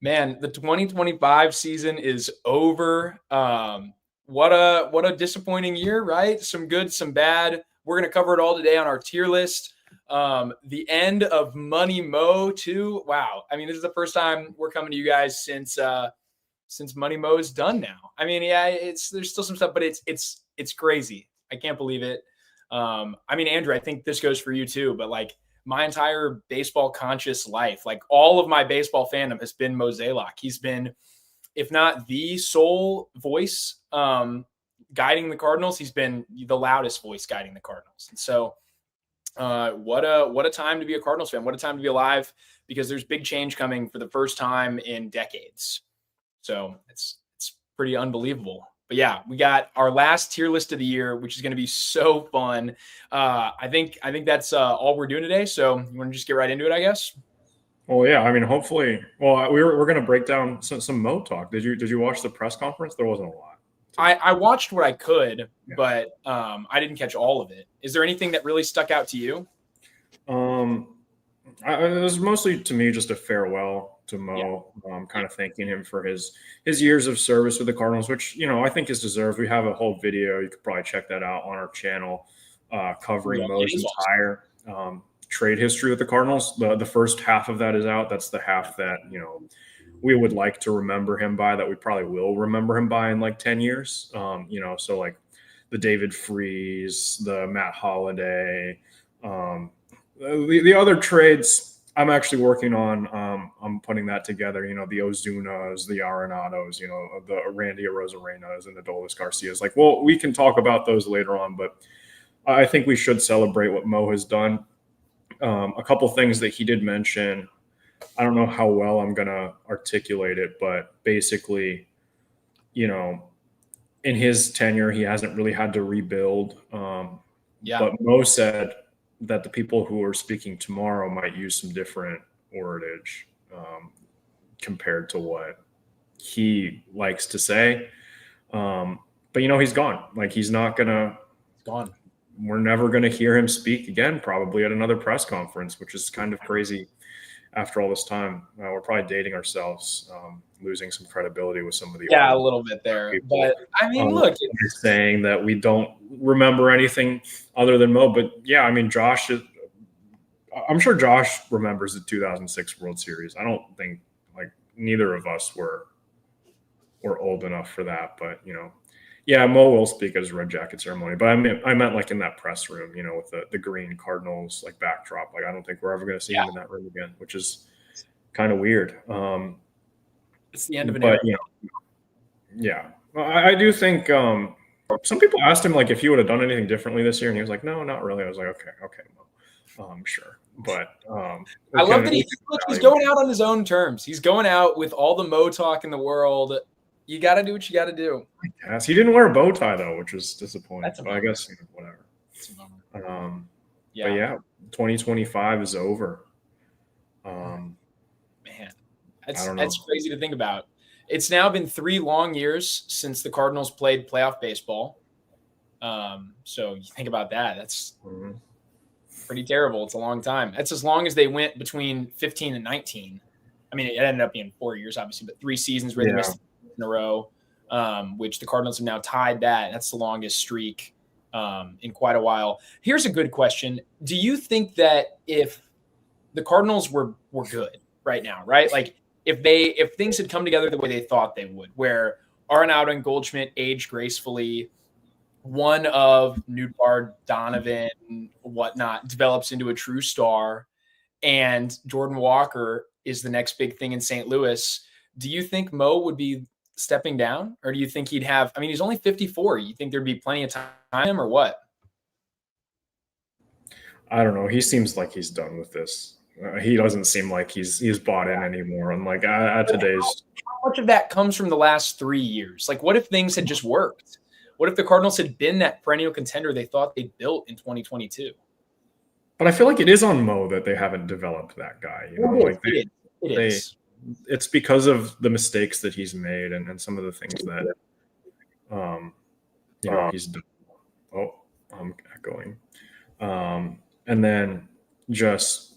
Man, the 2025 season is over. What a disappointing year, right? Some good, some bad. We're gonna cover it all today on our tier list. The end of Money Mo too. Wow. I mean, this is the first time we're coming to you guys since Money Mo is done now. I mean, yeah, there's still some stuff, but it's crazy. I can't believe it. I mean, Andrew, I think this goes for you too, but like my entire baseball conscious life, like all of my baseball fandom has been Mozeliak. He's been, if not the sole voice guiding the Cardinals, he's been the loudest voice guiding the Cardinals. And so what a time to be a Cardinals fan. What a time to be alive, because there's big change coming for the first time in decades. So it's pretty unbelievable. But yeah, we got our last tier list of the year, which is going to be so fun. I think that's all we're doing today. So you want to just get right into it, I guess? Well, yeah. I mean, hopefully. Well, we're going to break down some Mo talk. Did you watch the press conference? There wasn't a lot. I watched what I could, but I didn't catch all of it. Is there anything that really stuck out to you? It was mostly to me just a farewell to Mo, kind of thanking him for his years of service with the Cardinals, which I think is deserved. We have a whole video. You could probably check that out on our channel, covering Mo's entire trade history with the Cardinals. The first half of that is out. That's the half that we would like to remember him by, that we probably will remember him by in like 10 years. So like the David Freese, the Matt Holliday, the other trades I'm actually working on. I'm putting that together. The Ozunas, the Arenados, the Randy Arozarenas and the Adolis Garcias. Like, well, we can talk about those later on, but I think we should celebrate what Mo has done. A couple things that he did mention. I don't know how well I'm going to articulate it, but basically, in his tenure, he hasn't really had to rebuild. But Mo said that the people who are speaking tomorrow might use some different wordage compared to what he likes to say. But he's gone. Like, he's not gonna. He's gone. We're never gonna hear him speak again, probably at another press conference, which is kind of crazy. After all this time, we're probably dating ourselves, losing some credibility with some of the a little bit there. People. But I mean, look, saying that we don't remember anything other than Mo. But yeah, I mean, I'm sure Josh remembers the 2006 World Series. I don't think like neither of us were old enough for that, but yeah, Mo will speak at his red jacket ceremony. But I meant like in that press room, with the green Cardinals like backdrop. Like, I don't think we're ever going to see him in that room again, which is kind of weird. It's the end of an era. Yeah, well, I do think some people asked him like if he would have done anything differently this year, and he was like, no, not really. I was like, okay, Mo, sure. But I love that he's going out on his own terms. He's going out with all the Mo talk in the world. You got to do what you got to do. Yes, he didn't wear a bow tie though, which was disappointing. But I guess whatever. But yeah, 2025 is over. Man, that's crazy to think about. It's now been 3 long years since the Cardinals played playoff baseball. So you think about that. That's pretty terrible. It's a long time. That's as long as they went between 15 and 19. I mean, it ended up being 4 years, obviously, but 3 seasons where they missed in a row, which the Cardinals have now tied that. That's the longest streak in quite a while. Here's a good question. Do you think that if the Cardinals were good right now, right? Like if things had come together the way they thought they would, where Arenado and Goldschmidt aged gracefully, one of Nootbaar, Donovan, whatnot, develops into a true star, and Jordan Walker is the next big thing in St. Louis, do you think Mo would be stepping down, or do you think he'd have? I mean, he's only 54. You think there'd be plenty of time, or what? I don't know. He seems like he's done with this. He doesn't seem like he's bought in anymore. And like at today's, how much of that comes from the last 3 years? Like, what if things had just worked? What if the Cardinals had been that perennial contender they thought they built in 2022? But I feel like it is on Mo that they haven't developed that guy. It is. It's because of the mistakes that he's made and some of the things that he's done. Oh, I'm echoing. And then just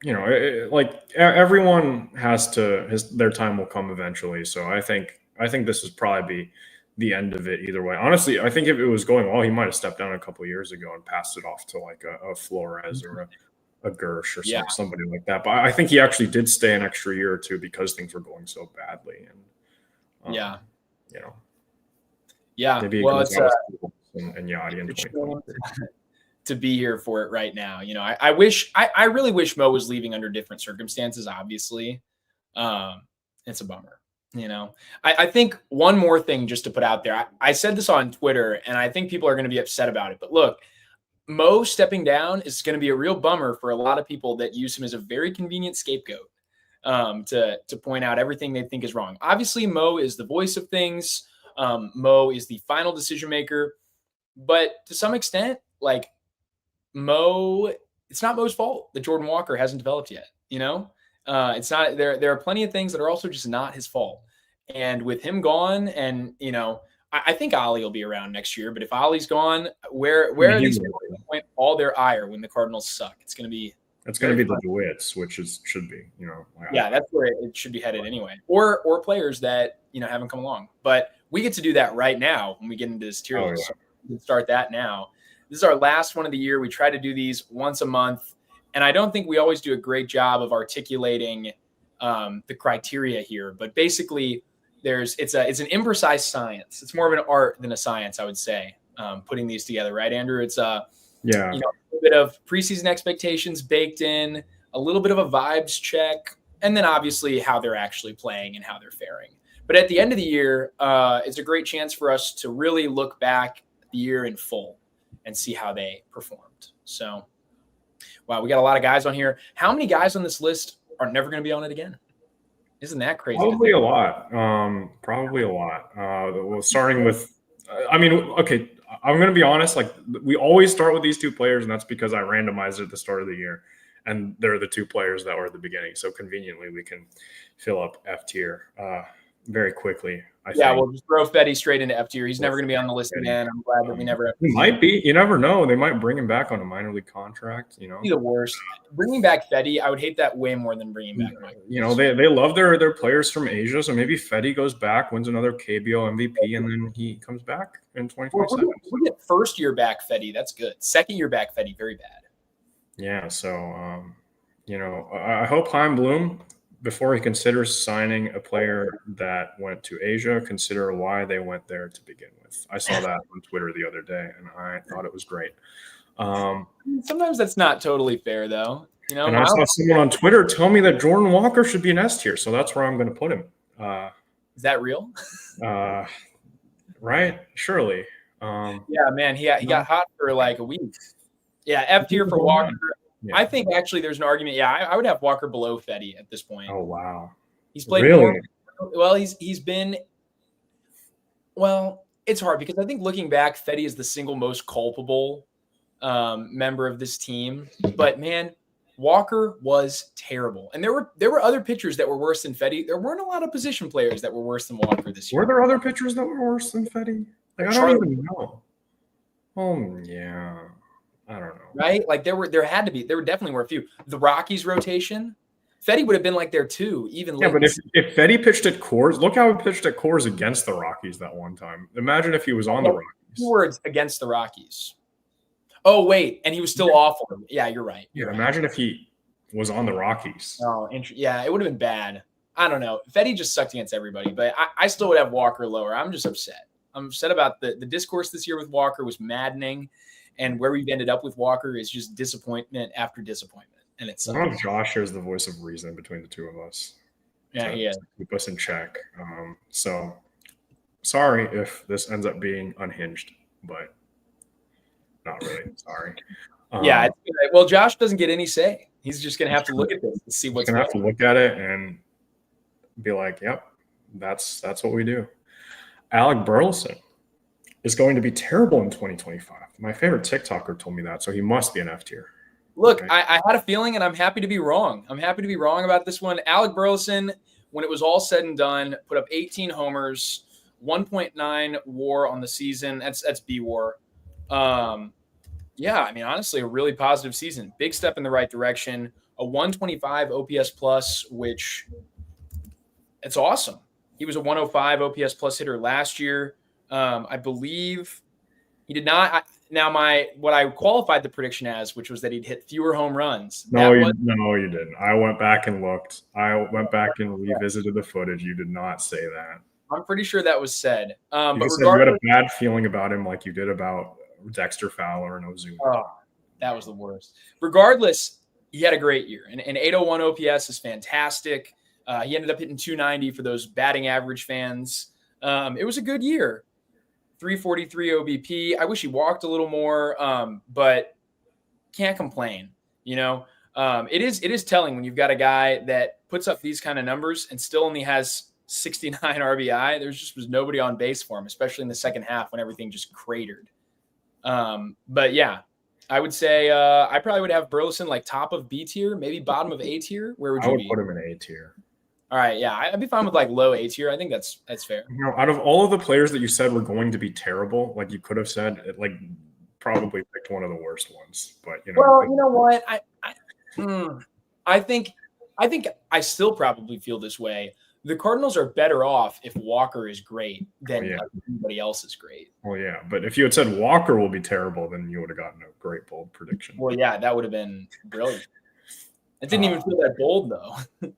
like everyone has to their time will come eventually. So I think this is probably be the end of it either way. Honestly, I think if it was going well, he might have stepped down a couple of years ago and passed it off to like a Flores or a Gersh or Yeah. somebody like that. But I think he actually did stay an extra year or two because things were going so badly. And maybe well, it's and Yachty in 2023. to be here for it right now. I really wish Mo was leaving under different circumstances. Obviously, it's a bummer. I think one more thing just to put out there. I said this on Twitter, and I think people are going to be upset about it. But look, Mo stepping down is going to be a real bummer for a lot of people that use him as a very convenient scapegoat to point out everything they think is wrong. Obviously, Mo is the voice of things. Mo is the final decision maker. But to some extent, like Mo, it's not Mo's fault that Jordan Walker hasn't developed yet. It's not there are plenty of things that are also just not his fault. And with him gone, and I think Ollie will be around next year, but if Ollie's gone, where are these people going to point all their ire when the Cardinals suck? It's going to be the DeWitts, which should be, that's where it should be headed anyway. Or players that, haven't come along. But we get to do that right now when we get into this tier list. So we can start that now. This is our last one of the year. We try to do these once a month. And I don't think we always do a great job of articulating the criteria here. But basically, it's an imprecise science. It's more of an art than a science, I would say, putting these together. Right, Andrew? It's a bit of preseason expectations baked in, a little bit of a vibes check, and then obviously how they're actually playing and how they're faring. But at the end of the year, it's a great chance for us to really look back at the year in full and see how they performed. So, wow, we got a lot of guys on here. How many guys on this list are never going to be on it again? Isn't that crazy? Probably a lot. Well, starting with, okay, I'm going to be honest. Like, we always start with these two players, and that's because I randomized it at the start of the year, and they're the two players that were at the beginning. So conveniently, we can fill up F tier very quickly. I think. We'll just throw Fetty straight into F tier. He's never going to be on the list again. I'm glad that we never. He might be. You never know. They might bring him back on a minor league contract. He's the worst. Bringing back Fetty, I would hate that way more than bringing back Mike. They love their players from Asia, so maybe Fetty goes back, wins another KBO MVP, and then he comes back in 2027. We get first year back Fetty. That's good. Second year back Fetty, very bad. Yeah. So, I hope Chaim Bloom, before he considers signing a player that went to Asia, consider why they went there to begin with. I saw that on Twitter the other day, and I thought it was great. Sometimes that's not totally fair, though. And I saw someone on Twitter tell me that Jordan Walker should be an S tier, so that's where I'm going to put him. Is that real? Right? Surely. Yeah, man, he got hot for like a week. Yeah, F tier for Walker. Yeah. I think actually there's an argument. Yeah, I would have Walker below Fetty at this point. Oh, wow. He's played more. Well, he's been – well, it's hard because I think looking back, Fetty is the single most culpable member of this team. But, man, Walker was terrible. And there were other pitchers that were worse than Fetty. There weren't a lot of position players that were worse than Walker this year. Were there other pitchers that were worse than Fetty? Like, I don't even know. Oh, yeah. I don't know. Right? Like there definitely were a few. The Rockies rotation, Fetty would have been like there too, even yeah, but if Fetty pitched at Coors, look how he pitched at Coors against the Rockies that one time. Imagine if he was on the Rockies. 2 words against the Rockies. Oh, wait, and he was still awful. Yeah, you're right. Imagine if he was on the Rockies. Oh, yeah, it would have been bad. I don't know. Fetty just sucked against everybody, but I still would have Walker lower. I'm just upset. I'm upset about the discourse this year with Walker was maddening. And where we've ended up with Walker is just disappointment after disappointment. And it's I don't know if Josh is the voice of reason between the two of us. Yeah, he is. Keep us in check. So sorry if this ends up being unhinged, but not really. Sorry. Yeah. Well, Josh doesn't get any say. He's just going to have to look at this and see what's going to have to look at it and be like, yep, that's what we do. Alec Burleson is going to be terrible in 2025. My favorite TikToker told me that, so he must be an F tier. Look, okay. I had a feeling, and I'm happy to be wrong. I'm happy to be wrong about this one. Alec Burleson, when it was all said and done, put up 18 homers, 1.9 WAR on the season. That's B WAR. Yeah, I mean, honestly, a really positive season. Big step in the right direction. a 125 OPS plus, which it's awesome. He was a 105 OPS plus hitter last year. I believe he did not. What I qualified the prediction as, which was that he'd hit fewer home runs. No, you didn't. I went back and looked. I went back and revisited the footage. You did not say that. I'm pretty sure that was said. But you had a bad feeling about him, like you did about Dexter Fowler and Ozuna. Oh, that was the worst. Regardless, he had a great year, and 801 OPS is fantastic. He ended up hitting 290 for those batting average fans. It was a good year. 343 OBP. I wish he walked a little more, but can't complain. It is telling when you've got a guy that puts up these kind of numbers and still only has 69 RBI. There just was nobody on base for him, especially in the second half when everything just cratered. But yeah, I would say I probably would have Burleson like top of B tier, maybe bottom of A tier. Where would you be? I would put him in A tier. All right, yeah, I'd be fine with like low A tier. I think that's fair. Out of all of the players that you said were going to be terrible, like you could have said, like probably picked one of the worst ones. But well, you know what? I think I still probably feel this way. The Cardinals are better off if Walker is great than anybody else is great. Well, yeah, but if you had said Walker will be terrible, then you would have gotten a great bold prediction. Well, yeah, that would have been brilliant. It didn't even feel that bold though.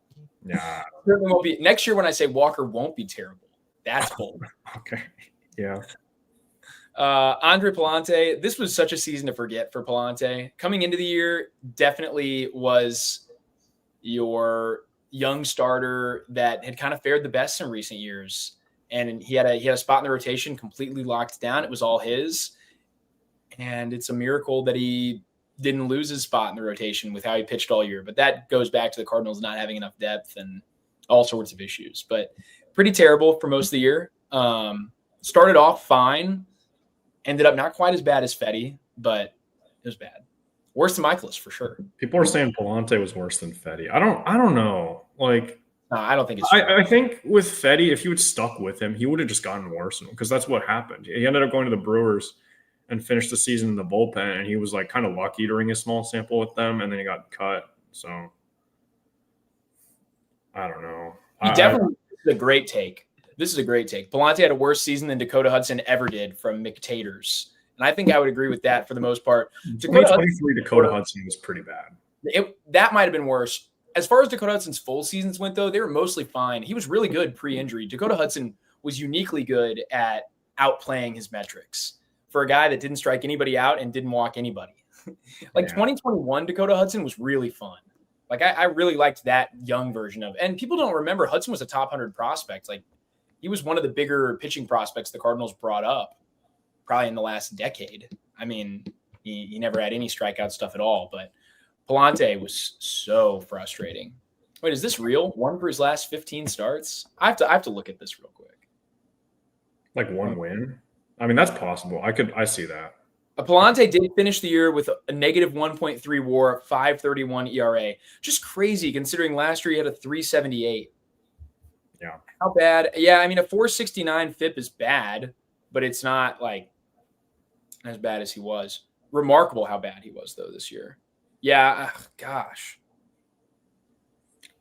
Yeah. Certainly won't be next year when I say Walker won't be terrible. That's bold. Okay. Yeah. Andre Palante, this was such a season to forget for Palante. Coming into the year, definitely was your young starter that had kind of fared the best in recent years. And he had a spot in the rotation completely locked down. It was all his. And it's a miracle that he didn't lose his spot in the rotation with how he pitched all year. But that goes back to the Cardinals not having enough depth and all sorts of issues. But pretty terrible for most of the year. Started off fine. Ended up not quite as bad as Fetty, but it was bad. Worse than Michaelis for sure. People are saying Palante was worse than Fetty. I don't know. Like, no, I don't think it's true. I think with Fetty, if you had stuck with him, he would have just gotten worse because that's what happened. He ended up going to the Brewers and finished the season in the bullpen, and he was like kind of lucky during his small sample with them, and then he got cut. So I don't know. This is a great take. This is a great take. Palante had a worse season than Dakota Hudson ever did from McTaters. And I think I would agree with that for the most part. 2023 Dakota Hudson was pretty bad. That might have been worse. As far as Dakota Hudson's full seasons went, though, they were mostly fine. He was really good pre-injury. Dakota Hudson was uniquely good at outplaying his metrics for a guy that didn't strike anybody out and didn't walk anybody. 2021 Dakota Hudson was really fun. Like, I really liked that young version of – and people don't remember Hudson was a top 100 prospect. Like, he was one of the bigger pitching prospects the Cardinals brought up probably in the last decade. I mean, he never had any strikeout stuff at all, but Palante was so frustrating. Wait, is this real? One for his last 15 starts? I have to look at this real quick. Like one win? I mean, that's possible. I see that. Palante did finish the year with a negative 1.3 WAR, 5.31 ERA. Just crazy considering last year he had a 3.78. Yeah. How bad? Yeah, I mean, a 4.69 FIP is bad, but it's not like as bad as he was. Remarkable how bad he was, though, this year. Yeah, gosh.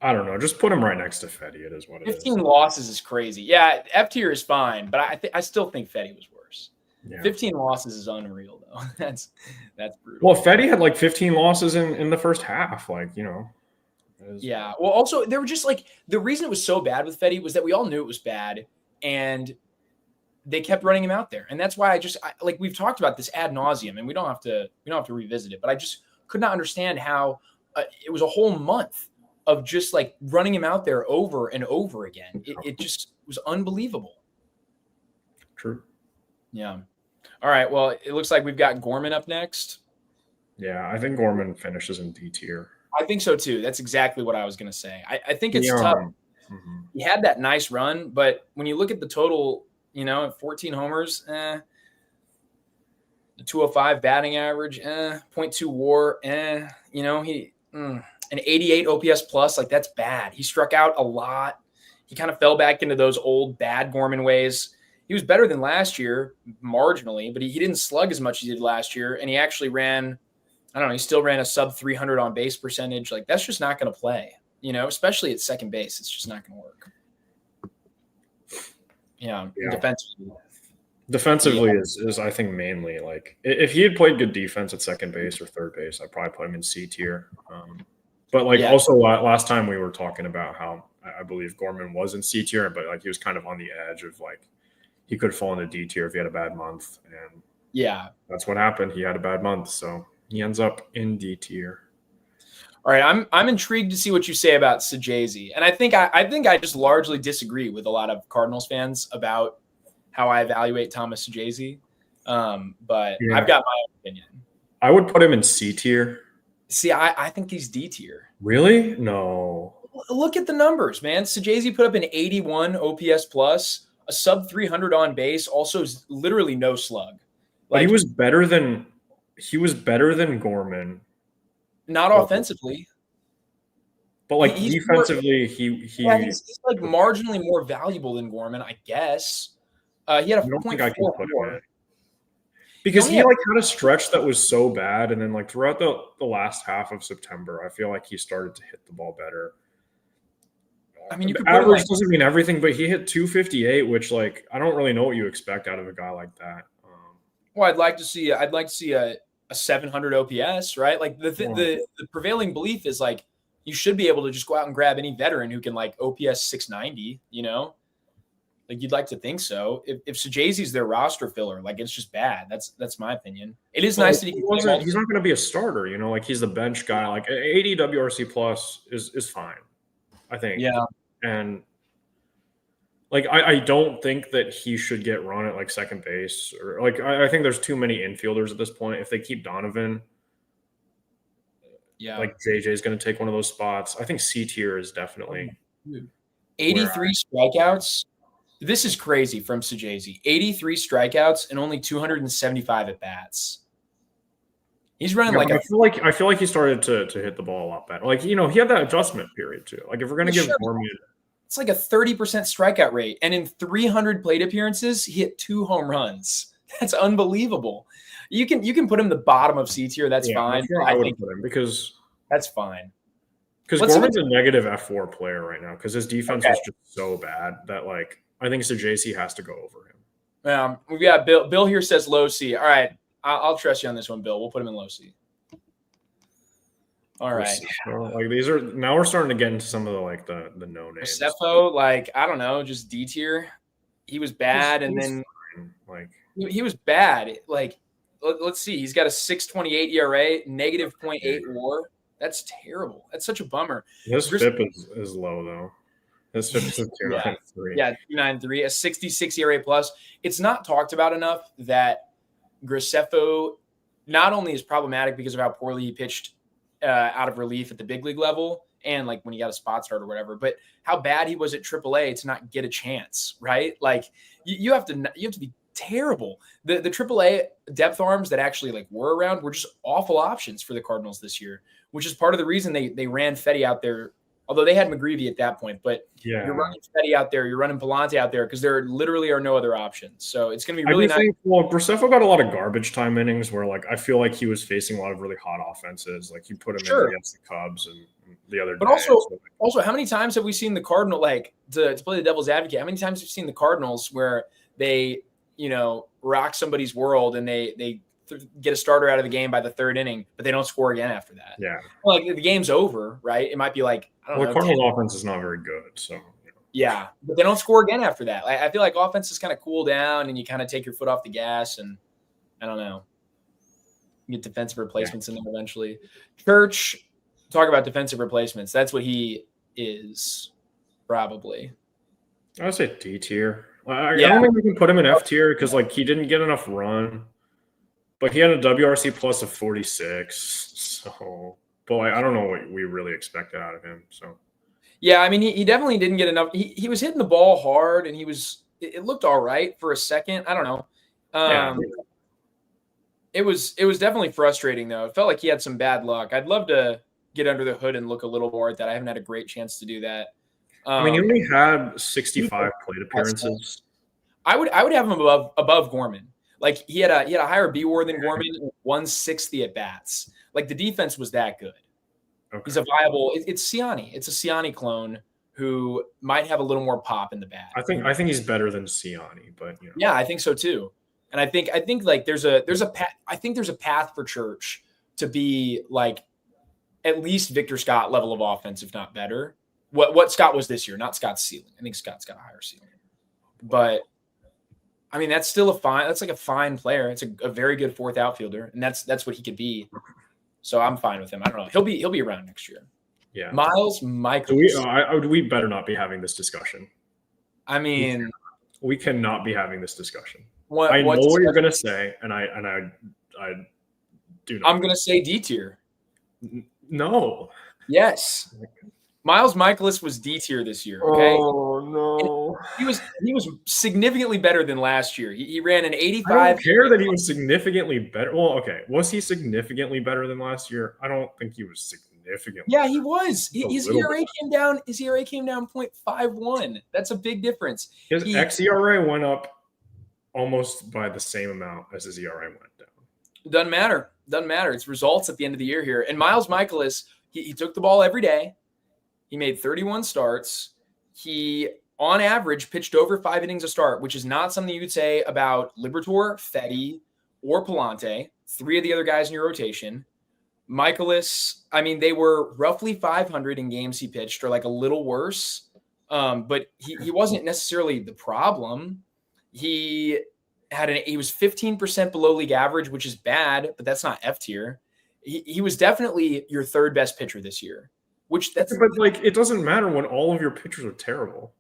I don't know. Just put him right next to Fetty. It is what it 15 losses is crazy. Yeah, F tier is fine, but I still think Fetty was worse. Yeah. 15 losses is unreal, though. That's brutal. Well, Fetty had like 15 losses in the first half. Like, Yeah. Well, also, they were just like the reason it was so bad with Fetty was that we all knew it was bad, and they kept running him out there, and that's why like we've talked about this ad nauseum, and we don't have to revisit it. But I just could not understand how it was a whole month of just like running him out there over and over again. It just was unbelievable. True. Yeah. All right. Well, it looks like we've got Gorman up next. Yeah, I think Gorman finishes in D tier. I think so too. That's exactly what I was going to say. I think it's tough. Mm-hmm. He had that nice run, but when you look at the total, 14 homers, the 205 batting average, 0.2 WAR, an 88 OPS plus, like that's bad. He struck out a lot. He kind of fell back into those old bad Gorman ways. He was better than last year, marginally, but he didn't slug as much as he did last year, and he actually ran I don't know. He still ran a sub 300 on base percentage. Like that's just not going to play, especially at second base. It's just not going to work. Yeah. Defensively. Defensively is I think mainly like if he had played good defense at second base or third base, I'd probably put him in C tier. But like also last time we were talking about how I believe Gorman was in C tier, but like he was kind of on the edge of like he could fall into D tier if he had a bad month, and that's what happened. He had a bad month, so he ends up in D tier. All right, I'm intrigued to see what you say about Sajazi, and I think I just largely disagree with a lot of Cardinals fans about how I evaluate Thomas Sajazi, but I've got my own opinion. I would put him in C tier. See, I think he's D tier. Really? No. Look at the numbers, man. Sajazi put up an 81 OPS plus, a sub 300 on base, also literally no slug. But he was better than Gorman. Not offensively. But like defensively, he's like marginally more valuable than Gorman, I guess. He had a 0.44. Because he like had a stretch that was so bad, and then like throughout the last half of September, I feel like he started to hit the ball better. I mean, you could average doesn't mean everything, but he hit 258, which like I don't really know what you expect out of a guy like that. Well, I'd like to see a 700 OPS, right? Like the prevailing belief is like you should be able to just go out and grab any veteran who can like OPS 690, Like you'd like to think so. If Sajazi's their roster filler, like it's just bad. That's my opinion. It is nice that he's not going to be a starter, like he's the bench guy. Like 80 WRC plus is fine, I think. Yeah. And like I don't think that he should get run at like second base or like I think there's too many infielders at this point. If they keep Donovan, like JJ is going to take one of those spots. I think C tier is definitely 83 strikeouts. This is crazy from Sajazi. 83 strikeouts and only 275 at bats. He's running I feel like he started to hit the ball a lot better. Like, he had that adjustment period too. Like if we're going to give Gorman, it's like a 30% strikeout rate. And in 300 plate appearances, he hit 2 home runs. That's unbelievable. You can put him the bottom of C tier. That's fine. I would put him because that's fine. Because Gorman's a negative F4 player right now because his defense is just so bad that like I think Sajazi has to go over him. We've got Bill. Bill here says low C. All right, I'll trust you on this one, Bill. We'll put him in low C. All right. Like these are now we're starting to get into some of the no names. Graceffo, like I don't know, just D tier. He was bad, and then like he was bad. Like let's see, he's got a 6.28 ERA, negative 0.8 WAR. That's terrible. That's such a bummer. His FIP is low though. His FIP is 293. Yeah, 293, a 66 ERA plus. It's not talked about enough that Graceffo not only is problematic because of how poorly he pitched out of relief at the big league level and like when he got a spot start or whatever, but how bad he was at AAA to not get a chance, right? Like you have to be terrible. The AAA depth arms that actually like were around were just awful options for the Cardinals this year, which is part of the reason they ran Fetty out there. Although they had McGreevy at that point, but you're running Fetty out there, you're running Palante out there because there literally are no other options. So it's going to be really nice. Graceffo got a lot of garbage time innings where like I feel like he was facing a lot of really hot offenses. Like you put him in against the Cubs and the other. But also, how many times have we seen the Cardinal like to play the devil's advocate? How many times have we seen the Cardinals where they rock somebody's world and they get a starter out of the game by the third inning, but they don't score again after that? Yeah, like the game's over, right? It might be like the Cardinals' offense is not very good, so yeah, but they don't score again after that. I feel like offenses kind of cool down, and you kind of take your foot off the gas, and I don't know, you get defensive replacements in there eventually. Church, talk about defensive replacements. That's what he is, probably. I would say D tier. I don't think we can put him in F tier because like he didn't get enough run, but he had a WRC plus of 46. So, but like, I don't know what we really expected out of him. So, yeah, I mean, he definitely didn't get enough. He was hitting the ball hard, and it looked all right for a second. I don't know. It was definitely frustrating though. It felt like he had some bad luck. I'd love to get under the hood and look a little more at that. I haven't had a great chance to do that. I mean, he only had 65 plate appearances. I would have him above Gorman. Like he had a higher B WAR than Gorman, 160 at bats. Like the defense was that good. Okay. He's a viable. It's Siani. It's a Siani clone who might have a little more pop in the bat. I think he's better than Siani, but Yeah, I think so too. And I think like there's a path. I think there's a path for Church to be like at least Victor Scott level of offense, if not better. What Scott was this year, not Scott's ceiling. I think Scott's got a higher ceiling. But I mean, that's still that's like a fine player. It's a very good fourth outfielder, and that's what he could be. So I'm fine with him. I don't know. He'll be around next year. Yeah. Miles Michaels. We better not be having this discussion. I mean, we cannot be having this discussion. I know what you're gonna say, and I do not. I'm gonna say D tier. No. Yes. Miles Michaelis was D tier this year. Okay. Oh no. And he was significantly better than last year. He ran an 85. I don't care that he was significantly better. Well, okay. Was he significantly better than last year? I don't think he was significantly. Yeah, he was. His ERA came down. His ERA came down 0.51. That's a big difference. His xERA went up almost by the same amount as his ERA went down. Doesn't matter. It's results at the end of the year here. And Miles Michaelis, he took the ball every day. He made 31 starts. He, on average, pitched over 5 innings a start, which is not something you'd say about Liberatore, Fetty, or Palante, 3 of the other guys in your rotation. Michaelis, I mean, they were roughly 500 in games he pitched, or like a little worse. But he wasn't necessarily the problem. He was 15% below league average, which is bad, but that's not F tier. He was definitely your third best pitcher this year. But like it doesn't matter when all of your pitchers are terrible.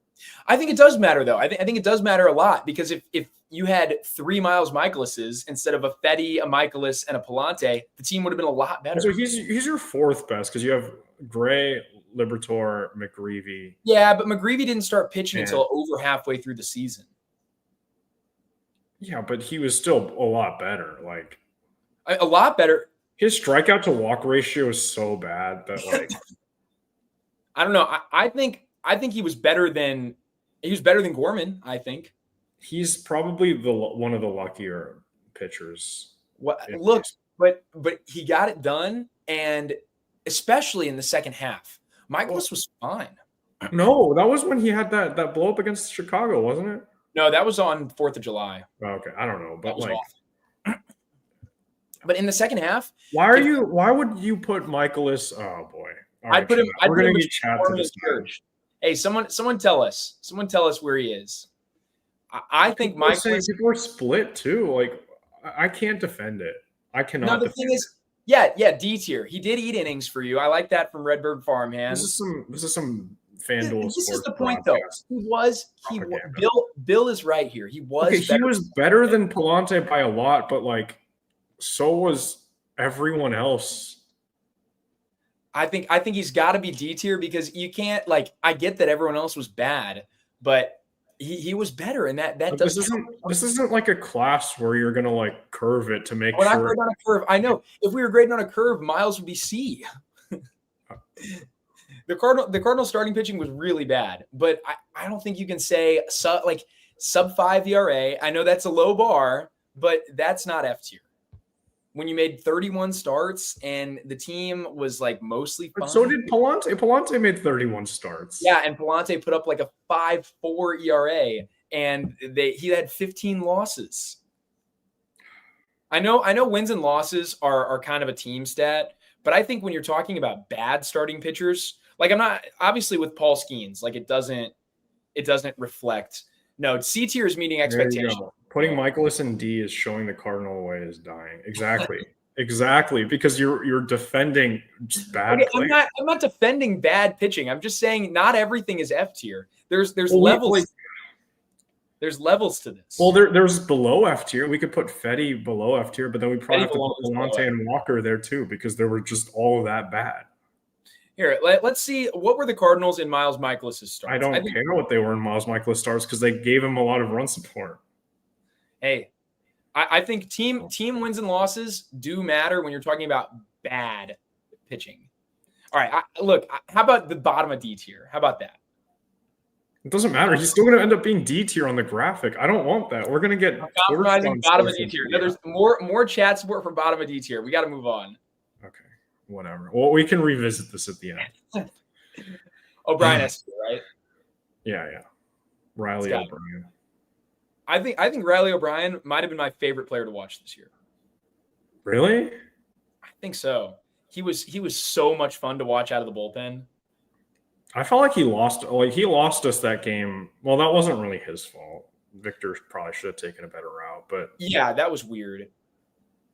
I think it does matter though. I think it does matter a lot because if you had 3 Miles Michaelises instead of a Fetty, a Michaelis, and a Palante, the team would have been a lot better. So he's your fourth best because you have Gray, Liberatore, McGreevy. Yeah, but McGreevy didn't start pitching until over halfway through the season. Yeah, but he was still a lot better. Like a lot better. His strikeout to walk ratio is so bad that like I don't know. I think he was better than Gorman. I think he's probably one of the luckier pitchers. Look, but he got it done, and especially in the second half, Michaelis was fine. No, that was when he had that blow up against Chicago, wasn't it? No, that was on 4th of July. Okay, I don't know, but like, but in the second half, why would you put Michaelis? Oh boy. I'd put him. We're gonna get chat to this church. Hey, someone tell us. Someone tell us where he is. I think Michaelis. People are split too. Like I can't defend it. I cannot. No, the thing is, yeah, D tier. He did eat innings for you. I like that from Redbird Farmhand. This is some FanDuel. This is the point, though. Bill is right here. He was. Okay, he was better than Palante by a lot, but like, so was everyone else. I think he's got to be D tier because you can't like. I get that everyone else was bad, but he was better, and that this isn't like a class where you're gonna like curve it to make. We're not grading on a curve. I know if we were grading on a curve, Miles would be C. The Cardinals starting pitching was really bad, but I don't think you can say sub 5 ERA. I know that's a low bar, but that's not F tier. When you made 31 starts and the team was like mostly fine. But so did Palante. Palante made 31 starts. Yeah, and Palante put up like a 5.4 ERA, and he had 15 losses. I know wins and losses are kind of a team stat, but I think when you're talking about bad starting pitchers, like I'm not obviously with Paul Skeens, like it doesn't reflect. No, C tier is meeting expectations. Putting Michaelis in D is showing the Cardinal way is dying. Exactly, because you're defending just bad. Okay, I'm not defending bad pitching. I'm just saying not everything is F tier. There's levels. There's levels to this. Well, there's below F tier. We could put Fetty below F tier, but then we probably have to put Palante and Walker there too because they were just all of that bad. Here, let's see. What were the Cardinals in Miles Michaelis' starts? I don't care what they were in Miles Michaelis' starts because they gave him a lot of run support. Hey, I think team wins and losses do matter when you're talking about bad pitching. All right, look, how about the bottom of D tier? How about that? It doesn't matter. He's still going to end up being D tier on the graphic. I don't want that. We're going to get torched on bottom of D tier. No, there's more chat support for bottom of D tier. We got to move on. Okay, whatever. Well, we can revisit this at the end. O'Brien has to, right? Yeah. Riley O'Brien. I think Riley O'Brien might have been my favorite player to watch this year. Really? I think so. He was so much fun to watch out of the bullpen. I felt like he lost us that game. Well, that wasn't really his fault. Victor probably should have taken a better route, but yeah, that was weird.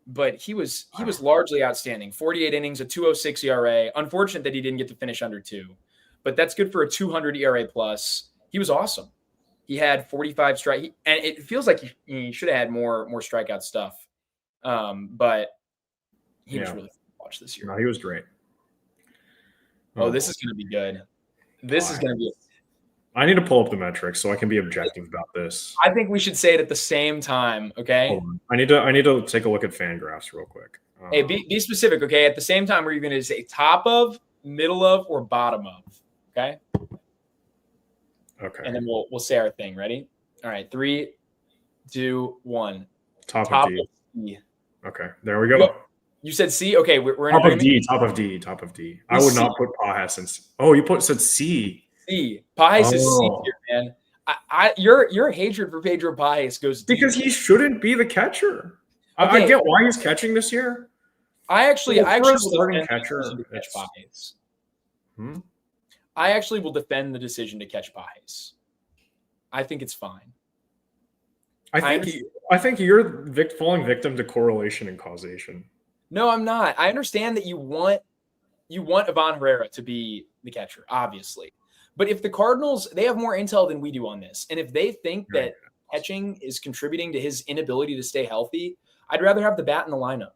But he was largely outstanding. 48 innings, a 2.06 ERA. Unfortunate that he didn't get to finish under 2, but that's good for a 200 ERA plus. He was awesome. He had 45 strike, and it feels like he should have had more strikeout stuff. But he was really fun to watch this year. No, he was great. Oh, this is going to be good. This is going to be. I need to pull up the metrics so I can be objective about this. I think we should say it at the same time. Okay. Hold on. I need to take a look at fan graphs real quick. Hey, be specific. Okay. At the same time, we're going to say top of, middle of, or bottom of. Okay. Okay. And then we'll say our thing. Ready? All right. 3, 2, 1. Top of D. Okay. There we go. Well, you said C. Okay. We're in top of D. Top of D. I would not put Pajas in. Oh, you said C. C. Pajas is C here, man. Your hatred for Pedro Pajas goes deep. Because he shouldn't be the catcher. Okay. I get why he's catching this year. I actually starting catcher to catch Pajas. I actually will defend the decision to catch Pajas. I think it's fine. I think you're falling victim to correlation and causation. No, I'm not. I understand that you want Ivan Herrera to be the catcher, obviously. But if the Cardinals, they have more intel than we do on this. And if they think that catching is contributing to his inability to stay healthy, I'd rather have the bat in the lineup.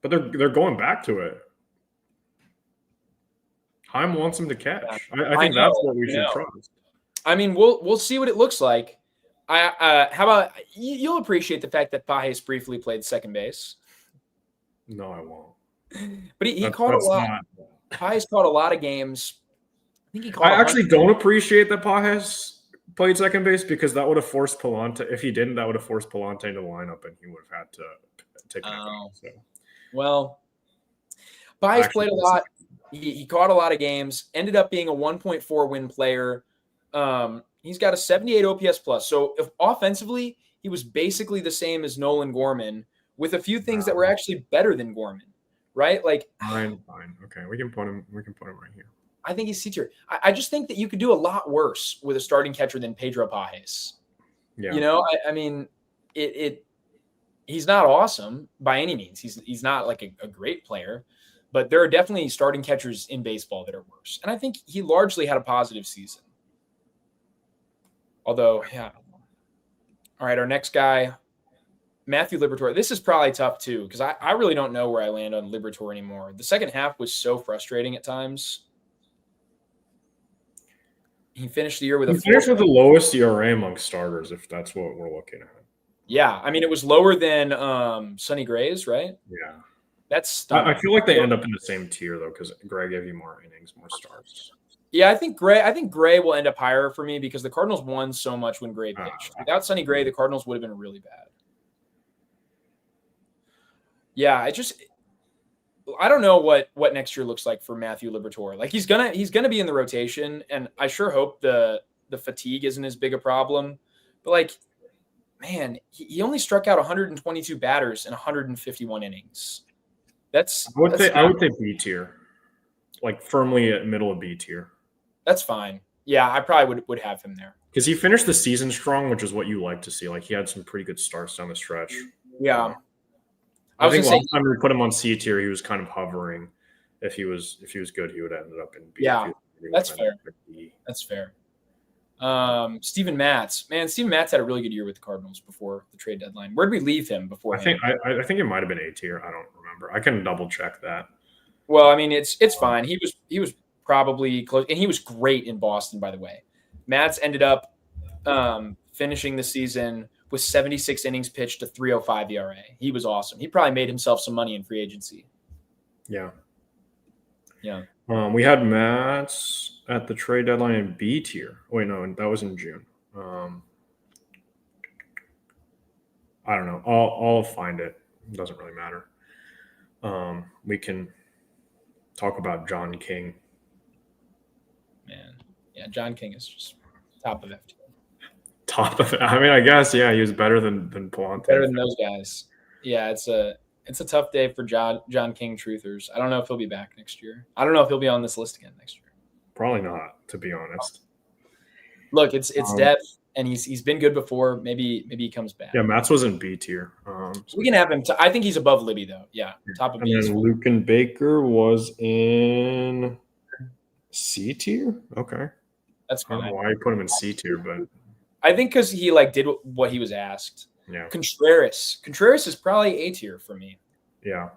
But they're going back to it. Chaim wants him to catch. I think that's what we should trust. I mean, we'll see what it looks like. How about you'll appreciate the fact that Pajas briefly played second base. No, I won't. But he caught a lot. Pajas caught a lot of games. I actually don't appreciate that Pajas played second base because that would have forced Palante. If he didn't, that would have forced Palante into the lineup, and he would have had to take it out. So. Well, Pajas played a lot. He caught a lot of games. Ended up being a 1.4 win player. He's got a 78 OPS plus. So if offensively, he was basically the same as Nolan Gorman, with a few things that were actually better than Gorman, right? Like fine. Okay, we can put him right here. I think he's C tier. I just think that you could do a lot worse with a starting catcher than Pedro Pajas. Yeah. You know, I mean, he's not awesome by any means. He's not like a great player, but there are definitely starting catchers in baseball that are worse. And I think he largely had a positive season. Although, yeah. All right, our next guy, Matthew Liberatore. This is probably tough too, because I really don't know where I land on Liberatore anymore. The second half was so frustrating at times. He finished the year with the lowest ERA among starters, if that's what we're looking at. Yeah, I mean, it was lower than Sonny Gray's, right? Yeah. That's stunning. I feel like they end up in the same tier, though, because Gray gave you more innings, more starts. Yeah, I think Gray will end up higher for me because the Cardinals won so much when Gray pitched. Without Sonny Gray, the Cardinals would have been really bad. Yeah, I don't know what next year looks like for Matthew Liberatore. Like he's gonna be in the rotation, and I sure hope the fatigue isn't as big a problem. But like, man, he only struck out 122 batters in 151 innings. I would say B tier, like firmly at middle of B tier. That's fine. Yeah, I probably would have him there because he finished the season strong, which is what you like to see. Like he had some pretty good starts down the stretch. Yeah. I think last time we put him on C tier, he was kind of hovering. If he was good, he would have ended up in B. Yeah, that's fair. That's fair. Steven Matz. Man, Steven Matz had a really good year with the Cardinals before the trade deadline. Where did we leave him before? I think it might have been A tier. I don't remember. I can double check that. Well, I mean, it's fine. He was probably close, and he was great in Boston, by the way. Matz ended up finishing the season with 76 innings pitched to 3.05 ERA. He was awesome. He probably made himself some money in free agency. Yeah. Yeah. We had Matt's at the trade deadline in B tier. Wait, no, that was in June. I don't know. I'll find it. It doesn't really matter. We can talk about John King. Man, yeah, John King is just top of FT. Top of it. I mean, I guess he was better than Palante. Better than those guys. Yeah, it's a tough day for John King truthers. I don't know if he'll be back next year. I don't know if he'll be on this list again next year. Probably not, to be honest. Look, it's depth, and he's been good before. Maybe he comes back. Yeah, Matt's was in B tier. So we can have him. I think he's above Libby though. Yeah, top of B. And then Luke and Baker was in C tier. Okay, that's I don't know why you put him in C tier, but I think because he did what he was asked. Yeah. Contreras is probably A tier for me. Yeah.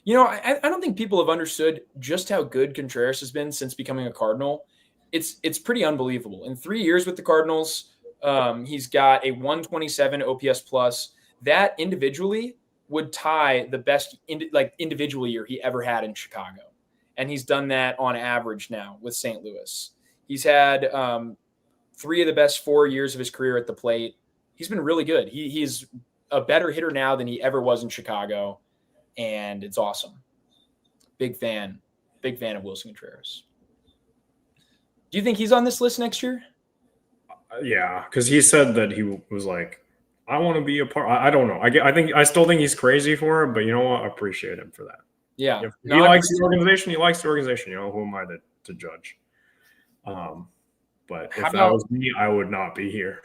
You know, I don't think people have understood just how good Contreras has been since becoming a Cardinal. It's pretty unbelievable. In 3 years with the Cardinals, he's got a 127 OPS plus. That individually would tie the best individual year he ever had in Chicago. And he's done that on average now with St. Louis. He's had 3 of the best 4 years of his career at the plate. He's been really good. He's a better hitter now than he ever was in Chicago, and it's awesome. Big fan of Wilson Contreras. Do you think he's on this list next year? Yeah, because he said that he was like, I want to be a part. I don't know. I still think he's crazy for it, but you know what? I appreciate him for that. Yeah. If he likes the organization. He likes the organization. You know, who am I to judge? But if that was me, I would not be here.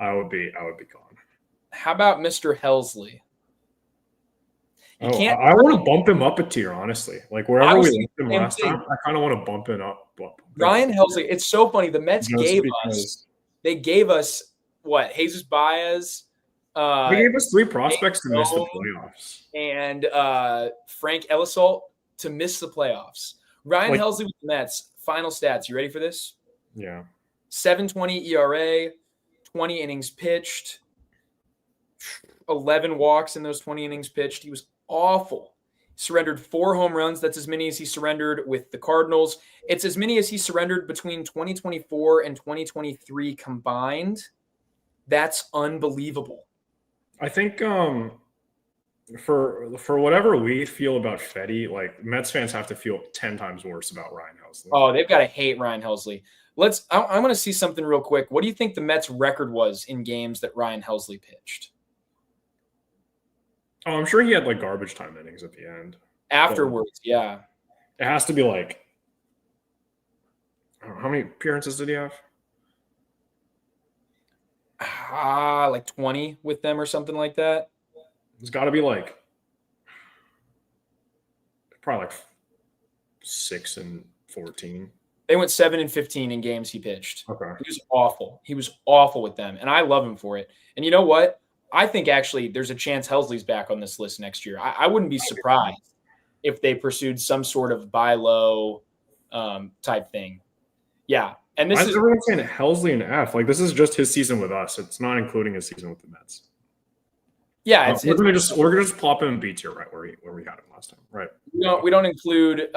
I would be gone. How about Mr. Helsley? I want to bump him up a tier, honestly. Like wherever we left him last time, I kind of want to bump him up. Ryan Helsley. It's so funny. The Mets gave us what? Jesus Baez. They gave us 3 prospects to miss the playoffs, and Frank Elisalt to miss the playoffs. Ryan Helsley with the Mets. Final stats. You ready for this? Yeah. 7.20 ERA, 20 innings pitched, 11 walks in those 20 innings pitched. He was awful. Surrendered 4 home runs. That's as many as he surrendered with the Cardinals. It's as many as he surrendered between 2024 and 2023 combined. That's unbelievable. I think for whatever we feel about Fetty, like Mets fans have to feel 10 times worse about Ryan Helsley. Oh, they've got to hate Ryan Helsley. I want to see something real quick. What do you think the Mets' record was in games that Ryan Helsley pitched? Oh, I'm sure he had garbage time innings at the end. Afterwards, yeah. It has to be I don't know, how many appearances did he have? 20 with them or something like that. It's got to be probably 6 and 14. They went 7 and 15 in games he pitched. Okay. He was awful. He was awful with them, and I love him for it. And you know what? I think actually there's a chance Helsley's back on this list next year. I wouldn't be surprised if they pursued some sort of buy low type thing. Yeah. And this is everyone saying Helsley and F. This is just his season with us. It's not including his season with the Mets. Yeah, we're gonna just plop him in B tier right where we had him last time. Right. We don't include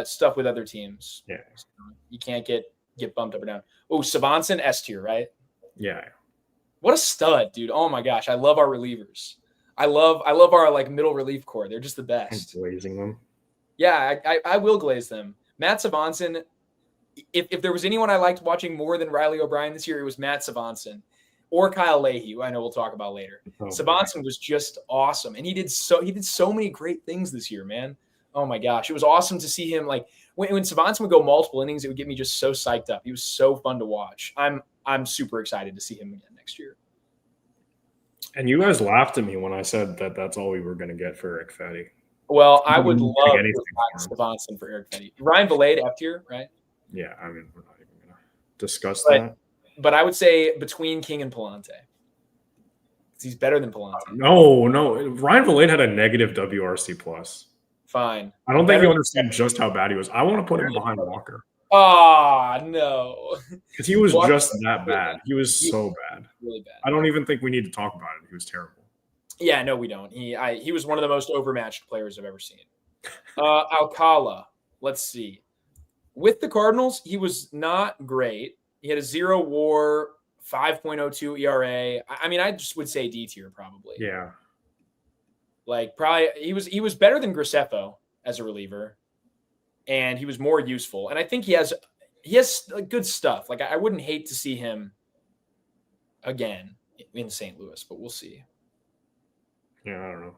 stuff with other teams. Yeah. You can't get bumped up or down. Oh, Savanson S tier, right? Yeah. What a stud, dude. Oh my gosh. I love our relievers. I love our middle relief core. They're just the best. I'm glazing them. Yeah, I will glaze them. Matt Savanson, if there was anyone I liked watching more than Riley O'Brien this year, it was Matt Savanson or Kyle Leahy, who I know we'll talk about later. Savanson was just awesome. And he did so many great things this year, man. Oh my gosh. It was awesome to see him when Savanson would go multiple innings, it would get me just so psyched up. He was so fun to watch. I'm super excited to see him again next year. And you guys laughed at me when I said that that's all we were going to get for Eric Fetty. Well, I would love Savanson for Eric Fetty. Ryan Valade F tier, right? Yeah, I mean, we're not even going to discuss that. But I would say between King and Palante. He's better than Palante. No. Ryan Valade had a negative WRC plus. Fine. I don't think you understand just how bad he was. I want to put him behind Walker. Oh, no. Because he was just that bad. He was so bad. Really bad. I don't even think we need to talk about it. He was terrible. Yeah, no, we don't. He was one of the most overmatched players I've ever seen. Alcala. let's see. With the Cardinals, he was not great. He had a 0 WAR, 5.02 ERA. I mean, I just would say D tier probably. Yeah. Like probably he was better than Graceffo as a reliever, and he was more useful. And I think he has good stuff. Like I wouldn't hate to see him again in St. Louis, but we'll see. Yeah, I don't know.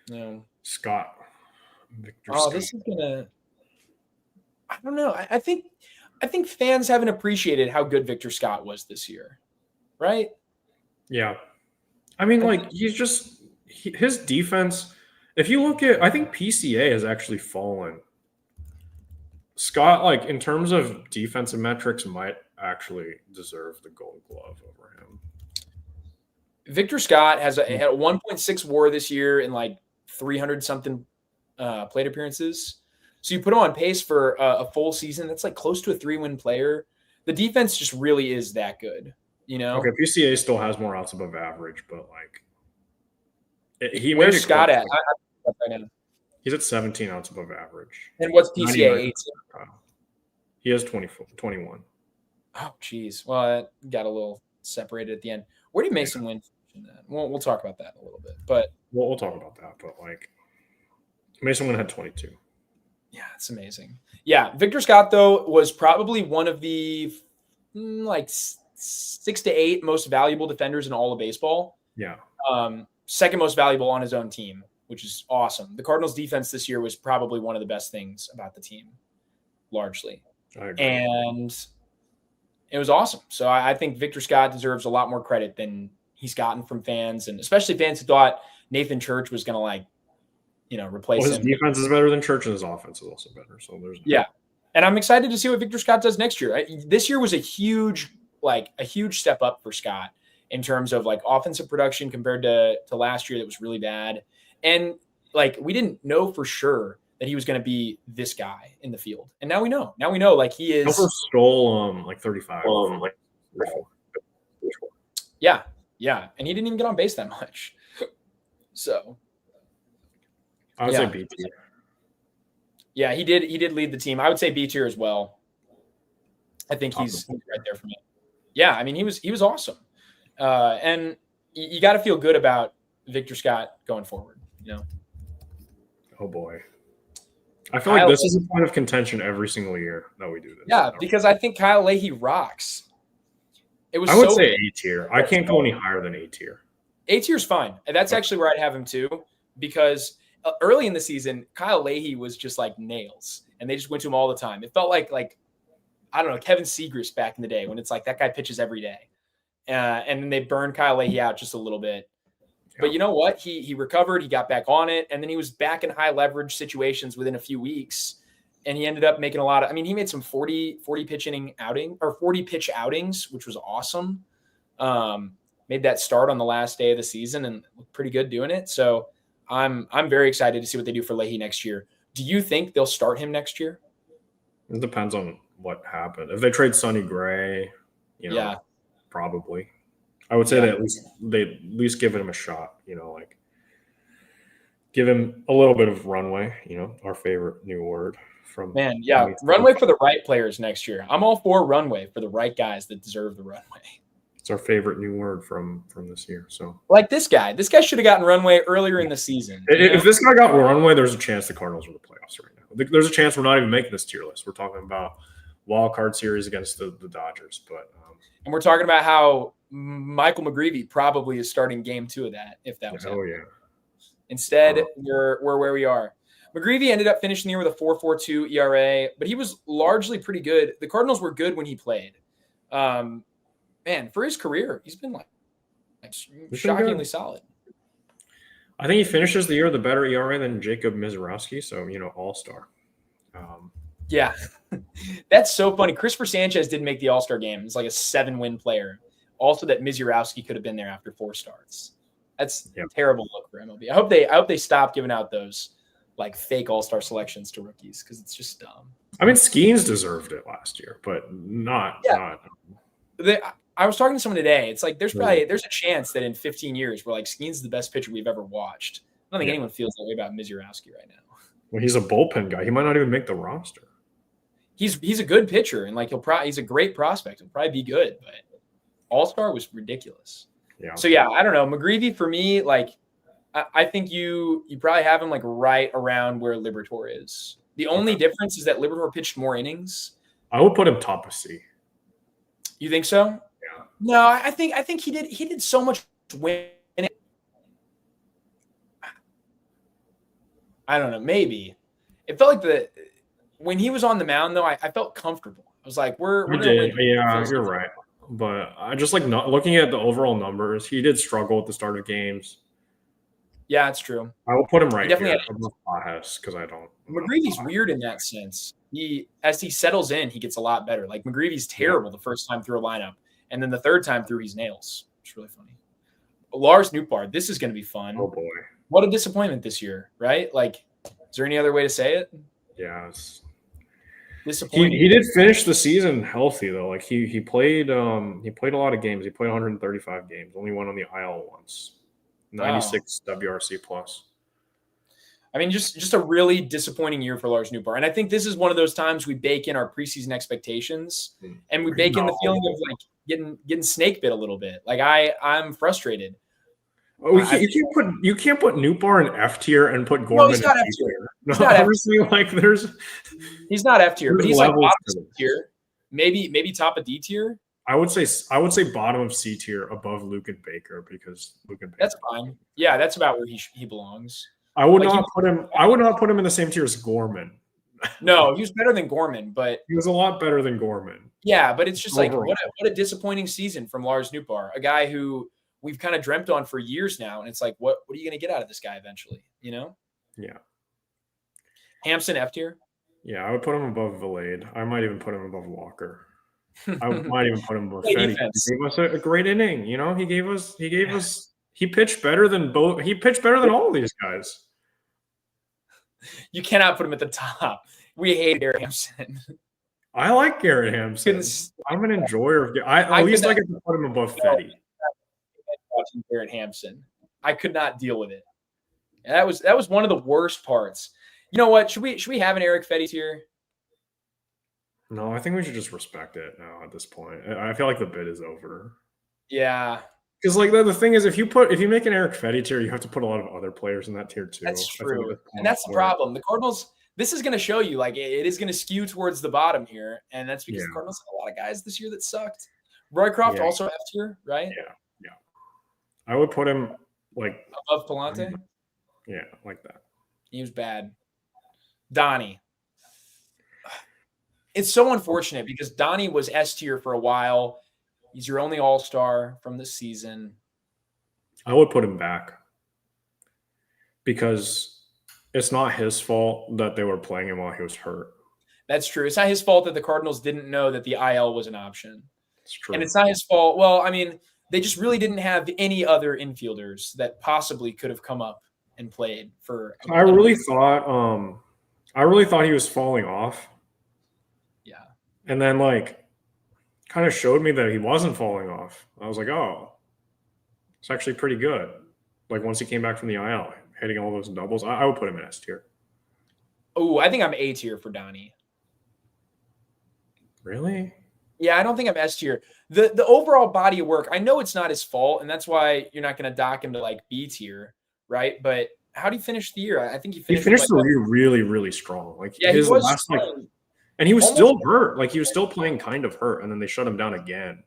No. Scott. Victor Scott. This is gonna. I don't know. I think fans haven't appreciated how good Victor Scott was this year, right? Yeah. I mean, like, he's just his defense. If you look at, I think PCA has actually fallen. Scott, like, in terms of defensive metrics, might actually deserve the Gold Glove over him. Victor Scott had a 1.6 WAR this year in like 300 something plate appearances. So you put him on pace for a full season. That's like close to a 3-win player. The defense just really is that good, you know? Okay, PCA still has more outs above average, but like where's Scott at? He's at 17 outs above average. And what's PCA? 18? He has 21. Oh, geez. Well, that got a little separated at the end. Where do Mason win? We'll talk about that in a little bit, but we'll talk about that. But like Mason Wynn had 22. Yeah, it's amazing. Yeah, Victor Scott though was probably one of the like 6 to 8 most valuable defenders in all of baseball. Yeah. Second most valuable on his own team, which is awesome. The Cardinals defense this year was probably one of the best things about the team, largely. I agree. And it was awesome. So I think Victor Scott deserves a lot more credit than he's gotten from fans, and especially fans who thought Nathan Church was going to replace him. His defense is better than Church, and his offense is also better. So there's and I'm excited to see what Victor Scott does next year. This year was a huge step up for Scott in terms of like offensive production compared to last year that was really bad. And like we didn't know for sure that he was going to be this guy in the field, and now we know. Now we know like he is. He stole like 35. Yeah, and he didn't even get on base that much. So I would say B tier. Yeah, he did lead the team. I would say B tier as well. I think he's right there for me. Yeah, I mean he was awesome, and you got to feel good about Victor Scott going forward. You know. Oh boy, I feel like this is a point of contention every single year that we do this. Yeah, because I think Kyle Leahy rocks. I would say A tier. I can't go any higher than A tier. A tier is fine. And that's actually where I'd have him too, because early in the season, Kyle Leahy was just like nails, and they just went to him all the time. It felt like I don't know, Kevin Seagrist back in the day when it's like that guy pitches every day, and then they burned Kyle Leahy out just a little bit. Yeah. But you know what? He recovered. He got back on it, and then he was back in high leverage situations within a few weeks. And he ended up making a lot of, he made some 40 pitch outings, which was awesome. Made that start on the last day of the season and looked pretty good doing it. So I'm very excited to see what they do for Leahy next year. Do you think they'll start him next year? It depends on what happened. If they trade Sonny Gray, probably. I would say that they at least give him a shot, like give him a little bit of runway, our favorite new word. Runway for the right players next year. I'm all for runway for the right guys that deserve the runway. It's our favorite new word from this year. So, like this guy should have gotten runway earlier in the season. If this guy got runway, there's a chance the Cardinals are the playoffs right now. There's a chance we're not even making this tier list. We're talking about wild card series against the Dodgers, and we're talking about how Michael McGreevy probably is starting game 2 of that if that was happening. Yeah. Instead, we're where we are. McGreevy ended up finishing the year with a 4.42 ERA, but he was largely pretty good. The Cardinals were good when he played. For his career, he's been shockingly solid. I think he finishes the year with a better ERA than Jacob Mizorowski, so all-star. Yeah, that's so funny. Christopher Sanchez didn't make the All-Star game. He's like a 7-win player. Also, that Mizorowski could have been there after 4 starts. That's a terrible look for MLB. I hope they stop giving out those like fake all-star selections to rookies because it's just dumb. I mean, Skeens deserved it last year, but not. I was talking to someone today. It's like there's a chance that in 15 years we're like Skeens is the best pitcher we've ever watched. I don't think anyone feels that way about Mizorowski right now. Well, he's a bullpen guy. He might not even make the roster. He's a good pitcher, and like he's a great prospect. He'll probably be good, but All-Star was ridiculous. Yeah. So yeah, I don't know. McGreevy for me, like I think you probably have him like right around where Liberatore is. The only difference is that Liberatore pitched more innings. I would put him top of C. You think so? Yeah. No, I think he did so much winning. I don't know. Maybe it felt like when he was on the mound though, I felt comfortable. I was like, we're gonna win. Yeah, you're right. But I just like not looking at the overall numbers. He did struggle at the start of games. Yeah, it's true. I will put him right definitely here above Pajes because I don't. McGreevy's weird in that sense. As he settles in, he gets a lot better. Like McGreevy's terrible the first time through a lineup, and then the third time through, he's nails. It's really funny. Lars Nootbaar, this is going to be fun. Oh boy, what a disappointment this year, right? Like, is there any other way to say it? Yeah, disappointing. He did finish the season healthy though. Like he played a lot of games. He played 135 games. Only went on the IL once. 96 WRC plus. I mean, just a really disappointing year for Lars Nootbaar. And I think this is one of those times we bake in our preseason expectations and we bake in the feeling of like getting snake bit a little bit. Like I'm frustrated. Oh, you can't put Nootbaar in F tier and put Gorman he's not in F tier. No, obviously, like he's not F tier, but he's like bottom C tier. Maybe top of D tier. I would say bottom of C tier above Luke and Baker because Luke and Baker. That's fine. Yeah, that's about where he belongs. I would not put him in the same tier as Gorman. No, he was better than Gorman, but he was a lot better than Gorman. Yeah, but it's just like what a disappointing season from Lars Nootbaar, a guy who we've kind of dreamt on for years now, and it's like, what are you going to get out of this guy eventually? You know? Yeah. Hampson F tier. Yeah, I would put him above Valade. I might even put him above Walker. I might even put him above Fetty. He gave us a great inning. You know, he pitched better than both. He pitched better than all of these guys. You cannot put him at the top. We hate Garrett Hampson. I like Garrett Hampson. I'm an enjoyer of. At least I get to put him above Fetty. Watching Garrett Hampson, I could not deal with it. And that was one of the worst parts. You know what? Should we have an Eric Fetty tier? No, I think we should just respect it now at this point. I feel like the bid is over. Yeah. Because like the thing is, if you make an Eric Fetty tier, you have to put a lot of other players in that tier too. That's true, and that's the problem. The Cardinals. This is going to show you like it is going to skew towards the bottom here, and that's because the Cardinals had a lot of guys this year that sucked. Roycroft also F tier, right? Yeah. I would put him like above Palante. Yeah, like that. He was bad. Donnie. It's so unfortunate because Donnie was S tier for a while. He's your only All-Star from this season. I would put him back because it's not his fault that they were playing him while he was hurt. That's true. It's not his fault that the Cardinals didn't know that the IL was an option. It's true. And it's not his fault. Well, I mean, they just really didn't have any other infielders that possibly could have come up and played for. I really thought he was falling off. Yeah. And then like kind of showed me that he wasn't falling off. I was like, oh, it's actually pretty good. Like once he came back from the IL, hitting all those doubles, I would put him in S tier. Oh, I think I'm A tier for Donnie. Really? Yeah, I don't think I'm S tier. The overall body of work, I know it's not his fault, and that's why you're not going to dock him to like B tier, right? But how did he finish the year? I think he finished the year really, really strong. Like yeah, his last and he was still hurt. Like he was still playing kind of hurt, and then they shut him down again.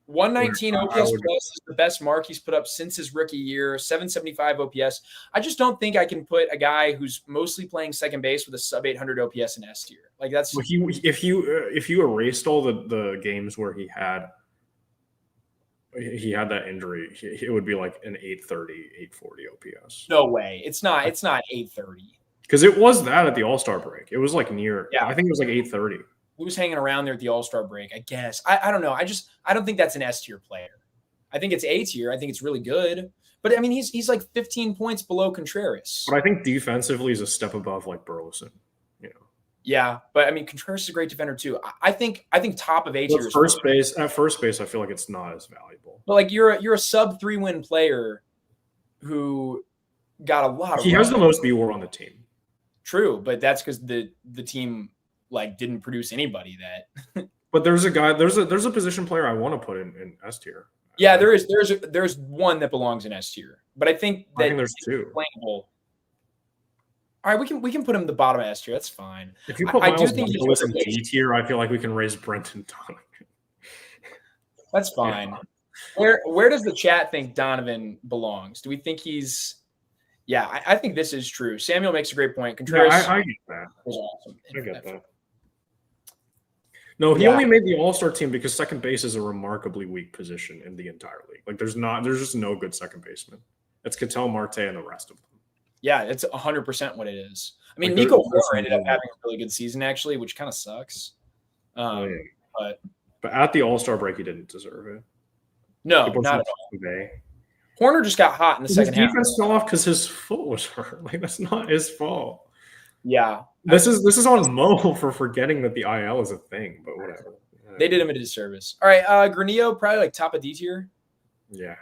119 OPS plus is the best mark he's put up since his rookie year. 775 OPS. I just don't think I can put a guy who's mostly playing second base with a sub 800 OPS in S tier. Like that's if you erased all the games where he had that injury, it would be like an 830, 840 OPS. No way. It's not 830. Because it was that at the All-Star break. It was like near. Yeah. I think it was like 830. He was hanging around there at the All-Star break, I guess. I don't know. I don't think that's an S tier player. I think it's A tier. I think it's really good. But I mean, he's like 15 points below Contreras. But I think defensively he's a step above like Burleson. You know. Yeah, but I mean, Contreras is a great defender too. I think top of A tier. At first base, I feel like it's not as valuable. But like you're a sub 3-win player who got a lot of. He has the most B WAR on the team. True, but that's because the team like didn't produce anybody that. But there's a position player I want to put in S tier. Yeah, there's one that belongs in S tier, but I think there's two. All right, we can put him the bottom of S tier. That's fine. If you put I do Miles think Mikolas in D tier, I feel like we can raise Brenton Donovan. That's fine. Yeah. Where does the chat think Donovan belongs? Do we think he's? Yeah, I think this is true. Samuel makes a great point. Contreras, I get that. Was awesome. I get that. No, he only made the All-Star team because second base is a remarkably weak position in the entire league. Like there's just no good second baseman. It's Ketel Marte and the rest of them. Yeah, it's 100% what it is. I mean, Nico Hoerner ended up having a really good season actually, which kind of sucks. But at the All-Star break, he didn't deserve it. No, not at all. Hoerner just got hot in the second half. His defense fell off because his foot was hurt. Like that's not his fault. Yeah, this is on Mo for forgetting that the IL is a thing, but whatever. They did him a disservice. All right, Granillo probably like top of D tier. Yeah,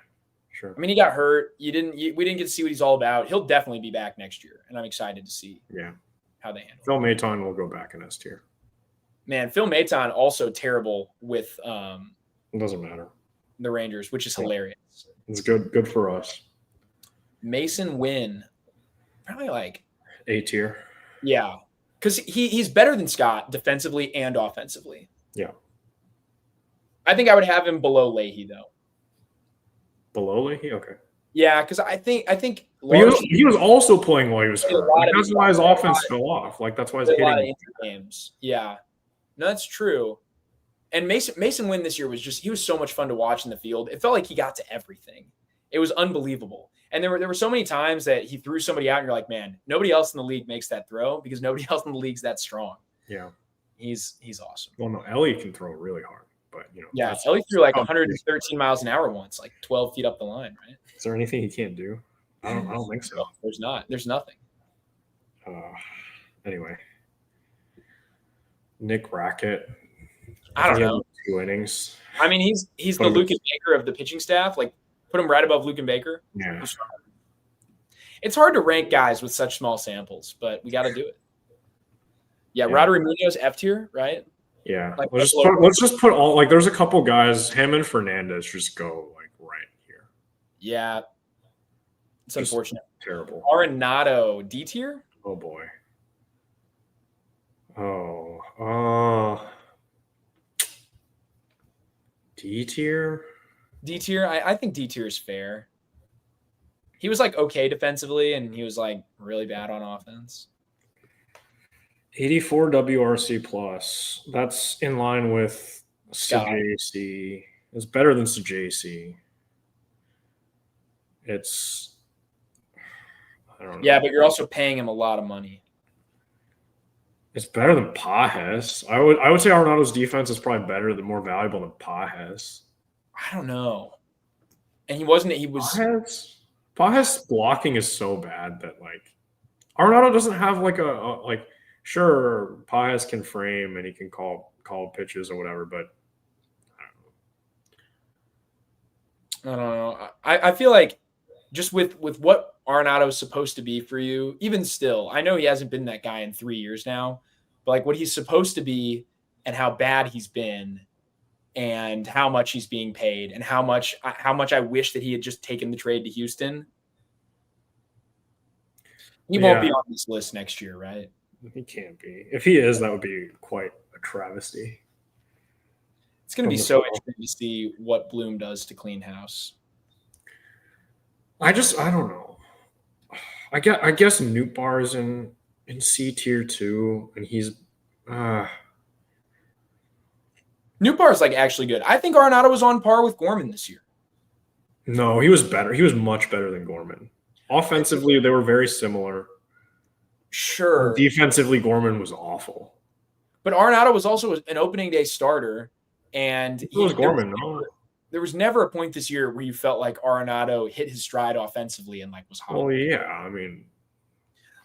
sure. I mean, he got hurt. We didn't get to see what he's all about. He'll definitely be back next year, and I'm excited to see. How they handle. Phil Maton will go back in S tier. Man, Phil Maton also terrible with. It doesn't matter. The Rangers, which is hilarious. It's good for us. Mason Wynn, probably like A tier. Yeah, because he's better than Scott defensively and offensively. Yeah. I think I would have him below Leahy though. Below Leahy, okay. Yeah, because I think he was also playing while he was hurt. Like, that's why his offense fell off. Like that's why he's hitting games. Yeah, no, that's true. And Mason Wynn this year he was so much fun to watch in the field. It felt like he got to everything. It was unbelievable. And there were so many times that he threw somebody out and you're like, man, nobody else in the league makes that throw because nobody else in the league's that strong. Yeah. He's awesome. Well, no, Ellie can throw really hard, but Yeah, Ellie threw like 113 miles an hour once, like 12 feet up the line, right? Is there anything he can't do? I don't think so. No, there's not. There's nothing. Anyway. Nick Rackett. I don't know. 2 innings. I mean, he's the Luke and Baker of the pitching staff. Like, put him right above Luke and Baker. Yeah. It's hard to rank guys with such small samples, but we got to do it. Yeah, Rodri Munoz F tier, right? Yeah. Like, let's just put all like there's a couple guys, him and Fernandez just go like right here. Yeah. It's just unfortunate. Terrible. Arenado D tier? Oh boy. Oh. D tier? D tier? I think D tier is fair. He was like okay defensively, and he was like really bad on offense. 84 WRC plus. That's in line with CJC. It's better than CJC. I don't know. Yeah, but you're also paying him a lot of money. It's better than Pajes. I would say Arenado's defense is probably better than more valuable than Pajes. I don't know. And he was Pajes blocking is so bad that like Arenado doesn't have like a sure Pajes can frame and he can call pitches or whatever, but I don't know. I feel like just with what Arenado is supposed to be for you, even still, I know he hasn't been that guy in 3 years now, but like what he's supposed to be and how bad he's been and how much he's being paid and how much I wish that he had just taken the trade to Houston. He won't be on this list next year, right? He can't be. If he is, that would be quite a travesty. It's going to be so interesting to see what Bloom does to clean house. I don't know. I guess Nootbaar is in C tier too, and he's Nootbaar is like actually good. I think Arenado was on par with Gorman this year. No, he was better. He was much better than Gorman. Offensively, they were very similar. Sure. Defensively, Gorman was awful. But Arenado was also an opening day starter, and there was never a point this year where you felt like Arenado hit his stride offensively and like was hot. Well, yeah, I mean,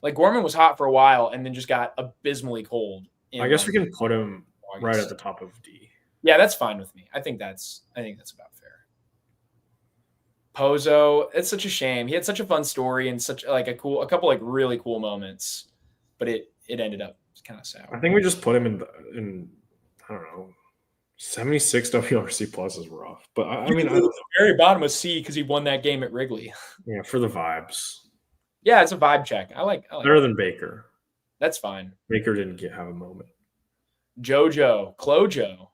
like Gorman was hot for a while and then just got abysmally cold. I guess we can put him right at the top of D. Yeah, that's fine with me. I think that's about fair. Pozo, it's such a shame. He had such a fun story and such like a couple like really cool moments. but it ended up kind of sour. I think we just put him in I don't know, 76 WRC plus is rough. But I mean, the very bottom was C because he won that game at Wrigley. Yeah, for the vibes. Yeah, it's a vibe check. I like better than Baker. That's fine. Baker didn't have a moment. Clojo.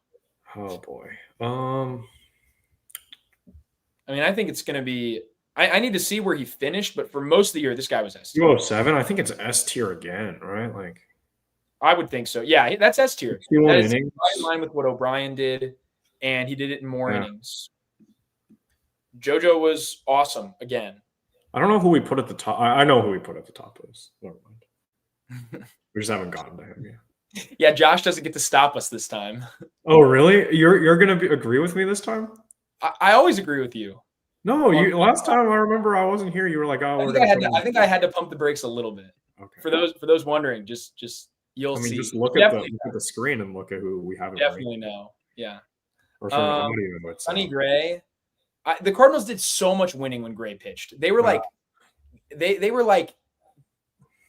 Oh boy. I mean, I think it's going to be. I need to see where he finished, but for most of the year, this guy was S tier. 207. I think it's S tier again, right? Like, I would think so. Yeah, that's S tier. That is right in line with what O'Brien did, and he did it in more innings. JoJo was awesome again. I don't know who we put at the top. I know who we put at the top list. Never mind. We just haven't gotten to him yet. Yeah, Josh doesn't get to stop us this time. Oh, really? You're going to agree with me this time? I always agree with you. No, last time I remember I wasn't here. You were like, "Oh, I think I had to pump the brakes a little bit." Okay. For those wondering, just you'll see. Just look at the screen and look at who we have. Definitely know. Yeah. Or somebody even Sonny Gray. The Cardinals did so much winning when Gray pitched. They were like, they were like,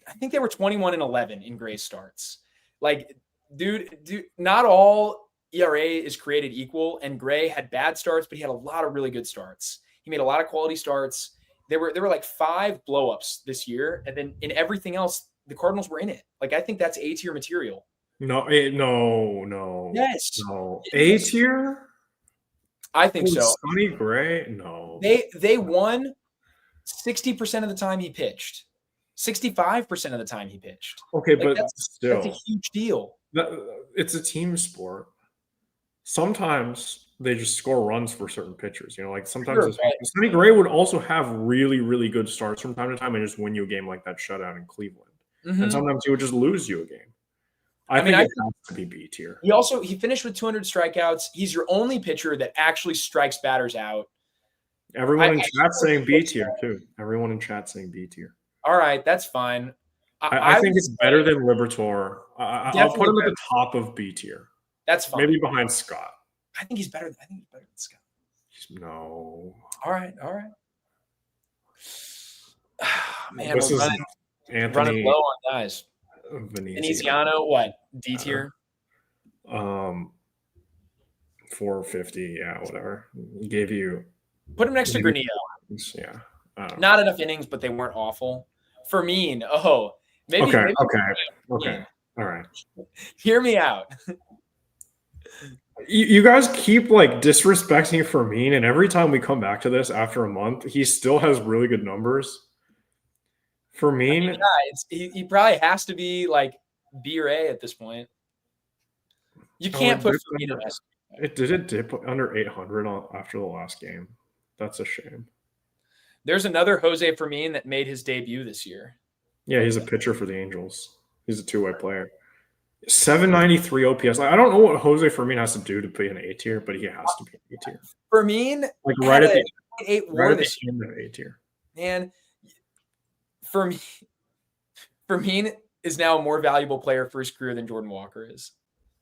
I think they were 21-11 in Gray starts. Like, dude, not all ERA is created equal, and Gray had bad starts, but he had a lot of really good starts. He made a lot of quality starts. There were like 5 blowups this year, and then in everything else, the Cardinals were in it. Like, I think that's A tier material. No. Yes. No. A tier? I think so. Sonny Gray? No. They won 60% of the time he pitched. 65% of the time he pitched. Okay, like, but still. That's a huge deal. It's a team sport. Sometimes they just score runs for certain pitchers. Like sometimes Sonny Gray would also have really, really good starts from time to time and just win you a game like that shutout in Cleveland. Mm-hmm. And sometimes he would just lose you a game. I think it has to be B tier. He finished with 200 strikeouts. He's your only pitcher that actually strikes batters out. Everyone in chat saying B tier too. Everyone in chat saying B tier. All right, that's fine. I think it's better than Liberatore. I'll put him at the top of B tier. That's fine. Maybe behind Scott. I think he's better than Scott. No. All right. Man, this we're running low on guys. Veneziano, what? D tier? 450, yeah, whatever. He gave you. Put him next to Granillo. Yeah. Not enough innings, but they weren't awful. Fermin, maybe. Okay. All right. Hear me out. You guys keep disrespecting Fermin, and every time we come back to this after a month, he still has really good numbers. Fermin, he probably has to be B or A at this point. You can't put Fermin in S. It did dip under 800 after the last game. That's a shame. There's another Jose Fermin that made his debut this year. Yeah, he's a pitcher for the Angels. He's a two-way player. 793 OPS. I don't know what Jose Fermin has to do to be an A tier, but he has to be an A tier. Fermin, right at the 8 WAR this year. A tier. Man, Fermin is now a more valuable player for his career than Jordan Walker is.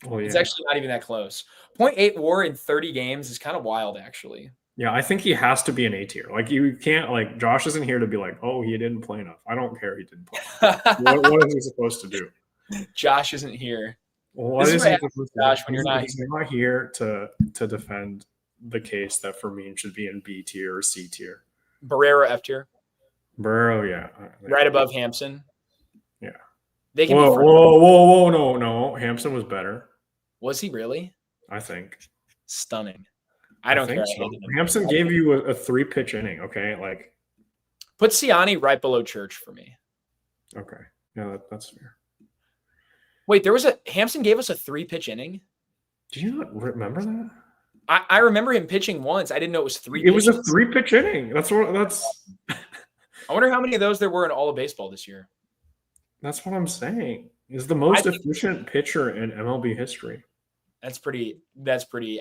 Oh, yeah. It's actually not even that close. 0.8 WAR in 30 games is kind of wild, actually. Yeah, I think he has to be an A tier. You can't Josh isn't here to be he didn't play enough. I don't care he didn't play enough. What is he supposed to do? Josh isn't here. What is he supposed to do? Josh, when you're not here to defend the case that Fermin should be in B tier or C tier. Barrero F tier. Barrero, yeah. Right above Hampson. Yeah. They can whoa, no. Hampson was better. Was he really? I think. Stunning. I don't care. So. Hampson gave you a 3-pitch inning, okay? Put Ciani right below Church for me. Okay. Yeah, that's fair. Wait, Hampson gave us a 3-pitch inning? Do you not remember that? I remember him pitching once. I didn't know it was 3 pitches. It was a 3-pitch inning. That's I wonder how many of those there were in all of baseball this year. That's what I'm saying. He's the most efficient pitcher in MLB history. That's pretty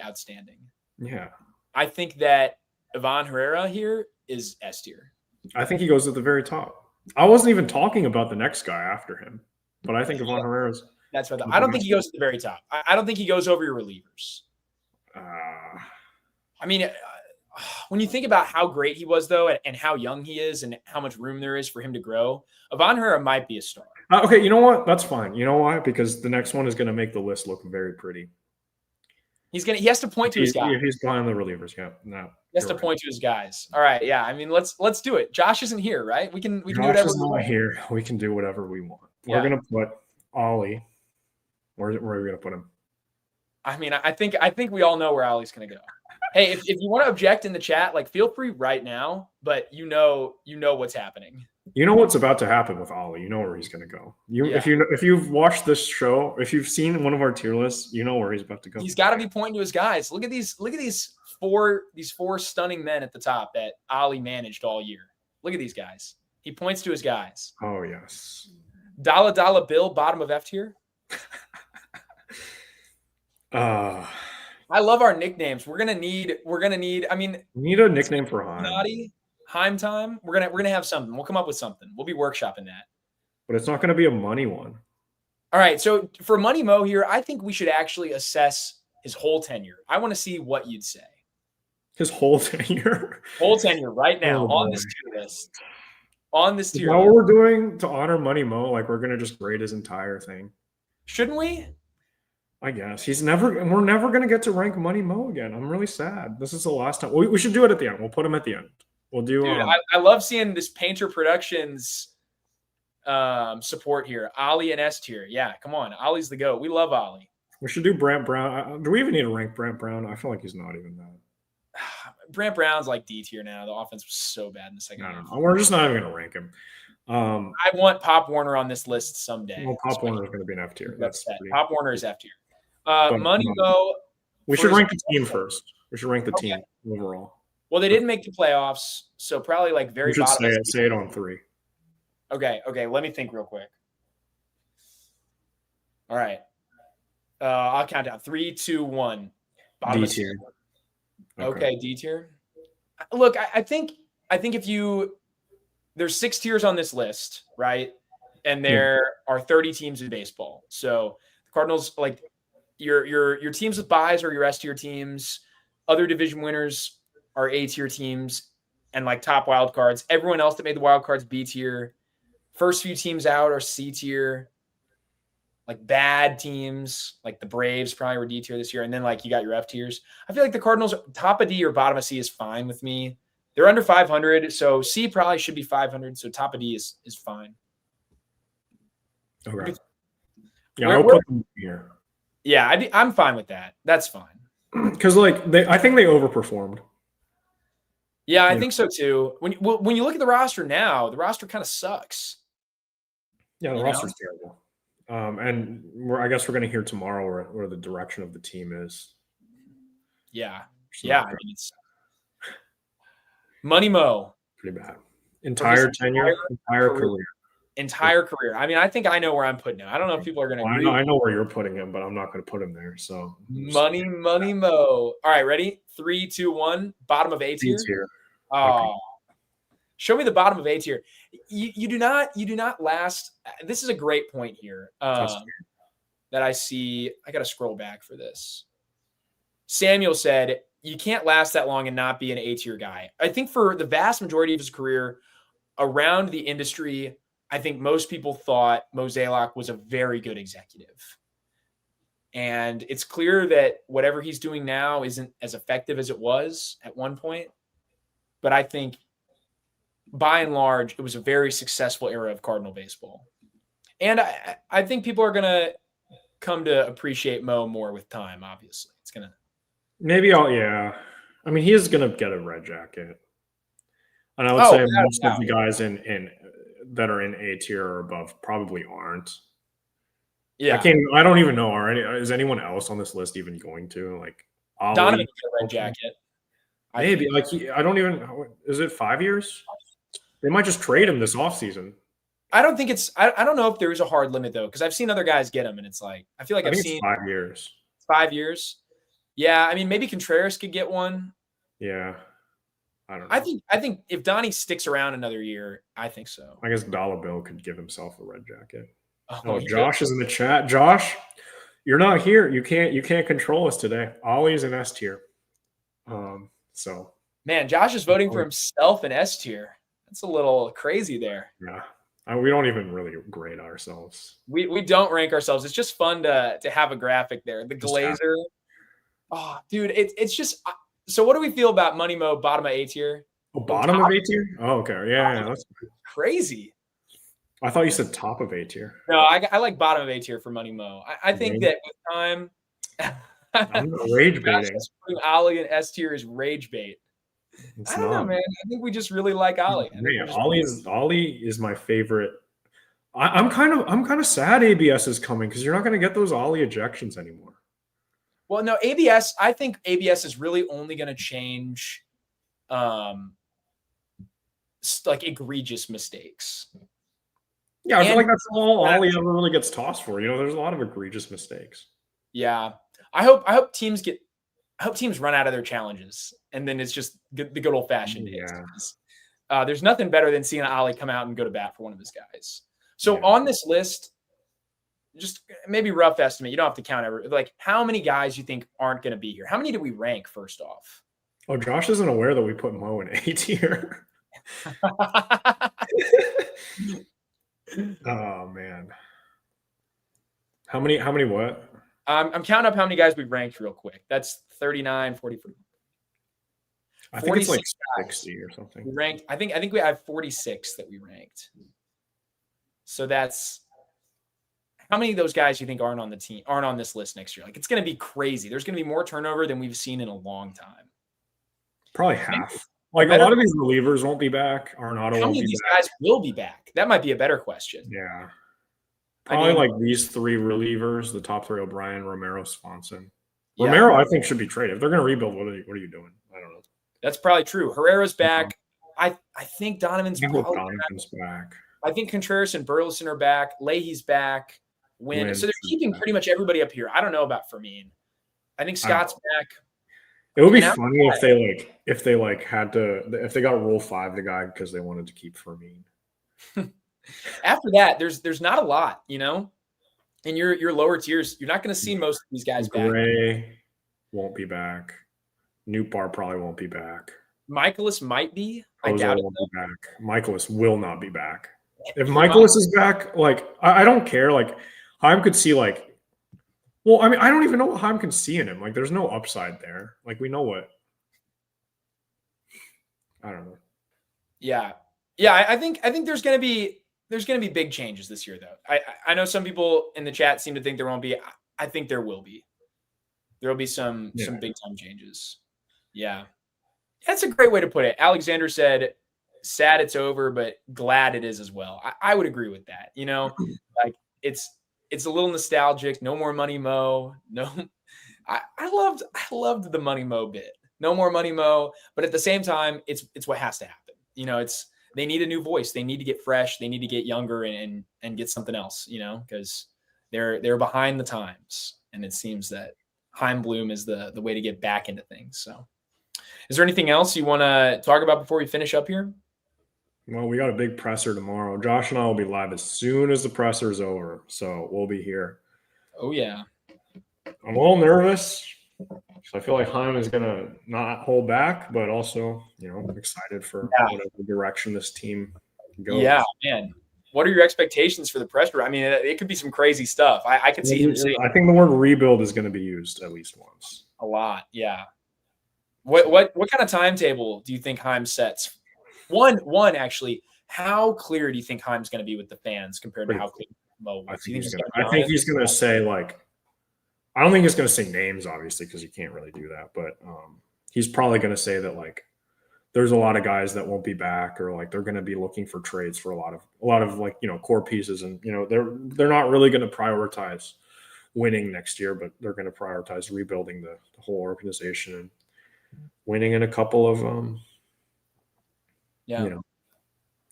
outstanding. Yeah. I think that Ivan Herrera here is S tier. I think he goes at the very top. I wasn't even talking about the next guy after him, but I think Ivan Herrera's. That's what I don't think he goes to the very top. I don't think he goes over your relievers. I mean, when you think about how great he was, though, and how young he is and how much room there is for him to grow, Ivan Herrera might be a star. Okay, you know what? That's fine. You know why? Because the next one is going to make the list look very pretty. He has to point to his guys. He's behind the relievers. Yeah, no, He has to point to his guys. All right, yeah. I mean, let's do it. Josh isn't here, right? We can do whatever. Josh is not here. We can do whatever we want. We're gonna put Ollie. Where are we gonna put him? I mean, I think we all know where Ollie's gonna go. Hey, if you want to object in the chat, like feel free right now. But you know what's happening. You know what's about to happen with Ollie. You know where he's going to go. If you've watched this show, if you've seen one of our tier lists, you know where he's about to go. He's got to be pointing to his guys. Look at these four stunning men at the top that Ollie managed all year. Look at these guys. He points to his guys. Oh yes. Dollar Dollar Bill, bottom of F tier. I love our nicknames. We're gonna need. I mean, we need a nickname for Chaim. Chaim time. We're gonna have something. We'll come up with something. We'll be workshopping that. But it's not gonna be a money one. All right. So for Money Mo here, I think we should actually assess his whole tenure. I want to see what you'd say. His whole tenure. Whole tenure right now on this tier list. On this tier. Is that what we're doing to honor Money Mo? Like we're gonna just grade his entire thing. Shouldn't we? I guess we're never going to get to rank Money Mo again. I'm really sad. This is the last time. We should do it at the end. We'll put him at the end. We'll do. Dude, I love seeing this Painter Productions support here. Ollie and S tier. Yeah, come on. Ollie's the GOAT. We love Ollie. We should do Brant Brown. Do we even need to rank Brant Brown? I feel like he's not even that. Brant Brown's like D tier now. The offense was so bad in the second half. We're just not even going to rank him. I want Pop Warner on this list someday. Well, Pop Warner is going to be an F tier. Pop Warner is F tier. Money Mo. We should rank the team first. We should rank the team overall. Well, they didn't make the playoffs, so probably like very bottom. Say it on 3. Okay. Let me think real quick. All right. I'll count down. 3, 2, 1. D tier. Okay, D tier. Look, I think if there's 6 tiers on this list, right? And there are 30 teams in baseball. So the Cardinals, like your teams with buys are your S tier teams. Other division winners are A tier teams, and like top wild cards. Everyone else that made the wild cards B tier. First few teams out are C tier. Like bad teams, like the Braves probably were D tier this year, and then like you got your F tiers. I feel like the Cardinals top of D or bottom of C is fine with me. They're under 500, so C probably should be 500. So top of D is fine. Okay. Yeah, I'll put them here. Yeah, I'm fine with that. That's fine. Because I think they overperformed. Yeah, I think so too. When you look at the roster now, the roster kind of sucks. Yeah, the roster's terrible. And I guess we're going to hear tomorrow where the direction of the team is. Yeah. I mean, it's Money Mo. Pretty bad. Entire tenure, entire career. Entire career. I mean, I think I know where I'm putting him. I don't know if people are going to agree. I know where you're putting him, but I'm not going to put him there. So Money Mo. All right, ready? 3, 2, 1. Bottom of A tier. Oh, okay. Show me the bottom of A tier. You do not last. This is a great point here that I see. I got to scroll back for this. Samuel said you can't last that long and not be an A tier guy. I think for the vast majority of his career around the industry, I think most people thought Mozeliak was a very good executive. And it's clear that whatever he's doing now isn't as effective as it was at one point. But I think by and large, it was a very successful era of Cardinal baseball. And I think people are going to come to appreciate Mo more with time, obviously. It's going to. Maybe I mean, he is going to get a red jacket. And I would say most of the guys that are in A tier or above probably aren't. Yeah. I don't even know. Is anyone else on this list even going to? Like, Donovan get a red jacket. Maybe. I don't even – is it 5 years? They might just trade him this offseason. I don't think it's – I don't know if there is a hard limit, though, because I've seen other guys get them, and it's like – I feel like I've seen – 5 years. 5 years? Yeah, I mean, maybe Contreras could get one. Yeah. I don't know. I think if Donnie sticks around another year, I think so. I guess Dollar Bill could give himself a red jacket. Josh is in the chat. Josh, you're not here. You can't control us today. Ollie's in S tier. So man, Josh is voting for himself in S tier. That's a little crazy there. Yeah. We don't even really grade ourselves. We don't rank ourselves. It's just fun to have a graphic there. The Glazer. Oh, dude, it's just so. What do we feel about Money Mo bottom of A tier? Oh, bottom of A tier? Oh, okay. Yeah, that's crazy. I thought you said top of A tier. No, I like bottom of A tier for Money Mo. I think that with time, I'm not rage baiting. Putting Ollie in S tier is rage bait. It's I don't know, man. I think we just really like Ollie. Man, Ollie is my favorite. I'm kind of sad ABS is coming because you're not going to get those Ollie ejections anymore. Well, no, ABS. I think ABS is really only going to change, like egregious mistakes. Yeah, I feel like that's all Ollie ever really gets tossed for. There's a lot of egregious mistakes. Yeah, I hope teams run out of their challenges, and then it's just the good old fashioned days. Yeah. There's nothing better than seeing Ollie come out and go to bat for one of his guys. So on this list, just maybe rough estimate. You don't have to count like how many guys you think aren't going to be here. How many do we rank first off? Oh, Josh isn't aware that we put Mo in A tier. Oh man. How many what? I'm counting up how many guys we ranked real quick. That's 39, 40. I think it's like 60 or something. We ranked. I think we have 46 that we ranked. So that's how many of those guys you think aren't on this list next year? Like it's going to be crazy. There's going to be more turnover than we've seen in a long time. Probably half. Like a lot of these relievers won't be back. Arenado won't be back. How many of these guys will be back? That might be a better question. Yeah. Probably like these three relievers, the top three: O'Brien, Romero, Swanson. Yeah. Romero, I think, should be traded. If they're going to rebuild, what are you doing? I don't know. That's probably true. Herrera's back. I think Donovan's back. I think Contreras and Burleson are back. Leahy's back. So they're keeping pretty much everybody up here. I don't know about Fermin. I think Scott's back. It would be funny if they got Rule 5 the guy because they wanted to keep Fermin. After that, there's not a lot, in your lower tiers. You're not going to see most of these guys back. Gray won't be back. Nootbaar probably won't be back. Michaelis might be. I doubt it won't be back. Michaelis will not be back. If Michaelis is back, I don't care. Chaim could see I don't even know what Chaim can see in him. There's no upside there. We know what. I don't know. Yeah. I think there's gonna be big changes this year, though. I know some people in the chat seem to think there won't be. I think there will be. There will be some big time changes. Yeah, that's a great way to put it. Alexander said, "Sad it's over, but glad it is as well." I would agree with that. It's a little nostalgic. No more Money Mo. No, I loved the Money Mo bit. No more Money Mo, but at the same time, it's what has to happen. They need a new voice. They need to get fresh. They need to get younger and get something else. Because they're behind the times, and it seems that Chaim Bloom is the way to get back into things. So, is there anything else you want to talk about before we finish up here? Well, we got a big presser tomorrow. Josh and I will be live as soon as the presser is over, so we'll be here. Oh, yeah. I'm a little nervous. So I feel like Chaim is going to not hold back, but also, I'm excited for whatever direction this team goes. Yeah, man. What are your expectations for the presser? I mean, it could be some crazy stuff. I could see him saying. I think the word rebuild is going to be used at least once. A lot, yeah. What kind of timetable do you think Chaim sets? One actually, how clear do you think Chaim's going to be with the fans compared to how clear Mo was? I think he's going to say I don't think he's going to say names, obviously, because you can't really do that. But he's probably going to say that there's a lot of guys that won't be back, or they're going to be looking for trades for a lot of core pieces, and they're not really going to prioritize winning next year, but they're going to prioritize rebuilding the whole organization and winning in a couple of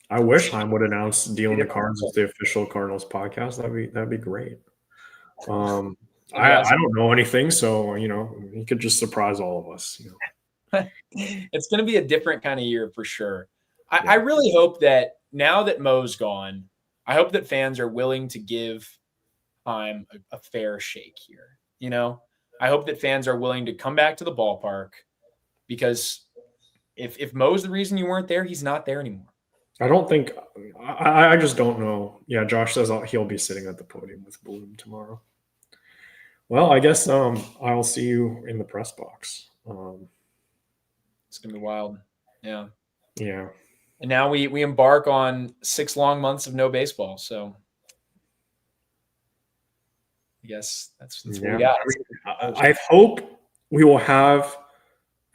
I wish Chaim would announce dealing the Cardinals with the official Cardinals podcast. That'd be great. I don't know anything, so he could just surprise all of us. It's going to be a different kind of year for sure. I really hope that now that Mo's gone, I hope that fans are willing to give Chaim a fair shake here. I hope that fans are willing to come back to the ballpark, because if Mo's the reason you weren't there, he's not there anymore. I don't think I just don't know. Yeah, Josh says he'll be sitting at the podium with Bloom tomorrow. Well, I guess I'll see you in the press box. It's gonna be wild. Yeah. Yeah. And now we embark on 6 long months of no baseball. So I guess that's what we got. I hope we will have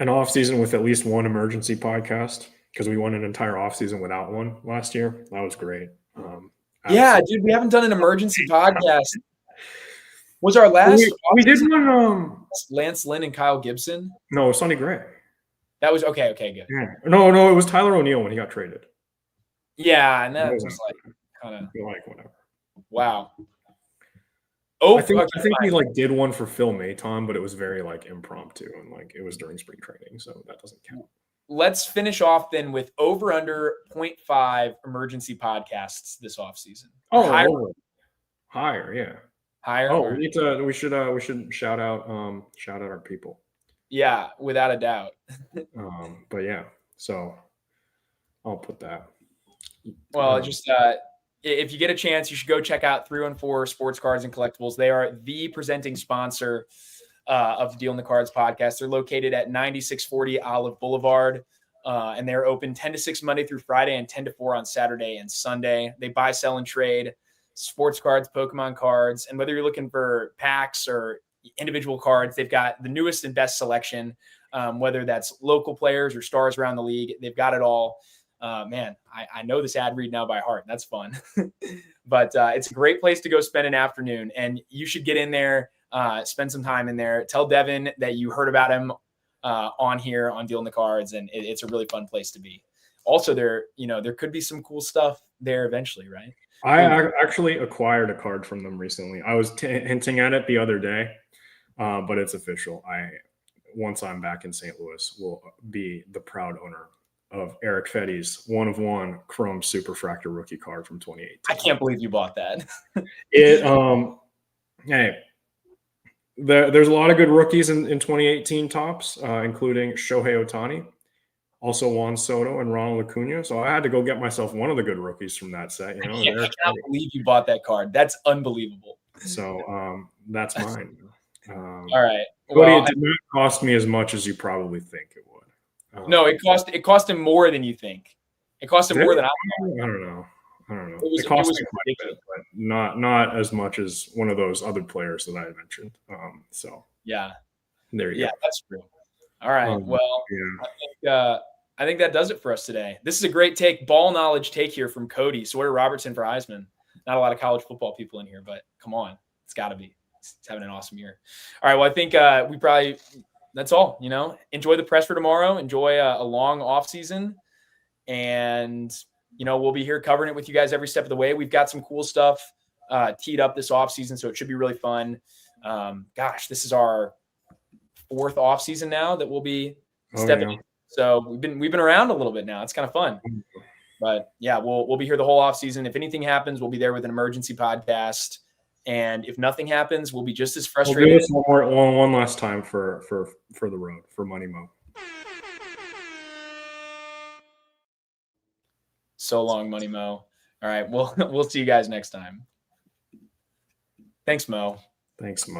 an off season with at least one emergency podcast, because we went an entire off season without one last year. That was great. Yeah, dude, we haven't done an emergency podcast. Was our last we did one Lance Lynn and Kyle Gibson? No, Sonny Gray. That was okay, good. Yeah. No, it was Tyler O'Neill when he got traded. Yeah, and that was like kind of whatever. Wow. Oh, I think he like did one for Phil Maton, but it was very like impromptu and like it was during spring training, so that doesn't count. Let's finish off then with over under 0.5 emergency podcasts this offseason. Oh, higher, yeah. Higher. Oh, we should shout out our people. Yeah, without a doubt. But yeah, so I'll put that. Well, just if you get a chance, you should go check out 314 Sports Cards and Collectibles. They are the presenting sponsor of the Deal in the Cards podcast. They're located at 9640 Olive Boulevard, and they're open 10 to 6 Monday through Friday and 10 to 4 on Saturday and Sunday. They buy, sell, and trade sports cards, Pokemon cards, and whether you're looking for packs or individual cards, they've got the newest and best selection, whether that's local players or stars around the league. They've got it all. Man, I know this ad read now by heart. That's fun. But it's a great place to go spend an afternoon, and you should get in there, spend some time in there. Tell Devin that you heard about him on here on Deal in the Cards, and it's a really fun place to be. Also, there could be some cool stuff there eventually, right? I actually acquired a card from them recently. I was hinting at it the other day, but it's official. Once I'm back in St. Louis, will be the proud owner of Eric Fetty's 1/1 Chrome Superfractor rookie card from 2018. I can't believe you bought that. Hey, there's a lot of good rookies in 2018 tops, including Shohei Ohtani, also Juan Soto and Ronald Acuna. So I had to go get myself one of the good rookies from that set. I can't believe you bought that card. That's unbelievable. So that's mine. All right. Well, it did not cost me as much as you probably think it would. No, it cost him more than you think. It cost him more than I don't know. It cost me quite a bit, but not as much as one of those other players that I mentioned. So yeah, there you go. Yeah, that's true. All right. Well, yeah. I think that does it for us today. This is a great ball knowledge take here from Cody Sawyer Robertson for Heisman. Not a lot of college football people in here, but come on, it's got to be. It's having an awesome year. All right. Well, I think that's all. Enjoy the press for tomorrow. Enjoy a long off season, and we'll be here covering it with you guys every step of the way. We've got some cool stuff teed up this off season, so it should be really fun. Gosh, this is our 4th off season now that we'll be stepping in. So we've been around a little bit now. It's kind of fun. But yeah, we'll be here the whole off season. If anything happens, we'll be there with an emergency podcast. And if nothing happens, we'll be just as frustrated. We'll do this one last time for the road for Money Mo. So long, Money Mo. All right, we'll see you guys next time. Thanks, Mo. Thanks, Mo.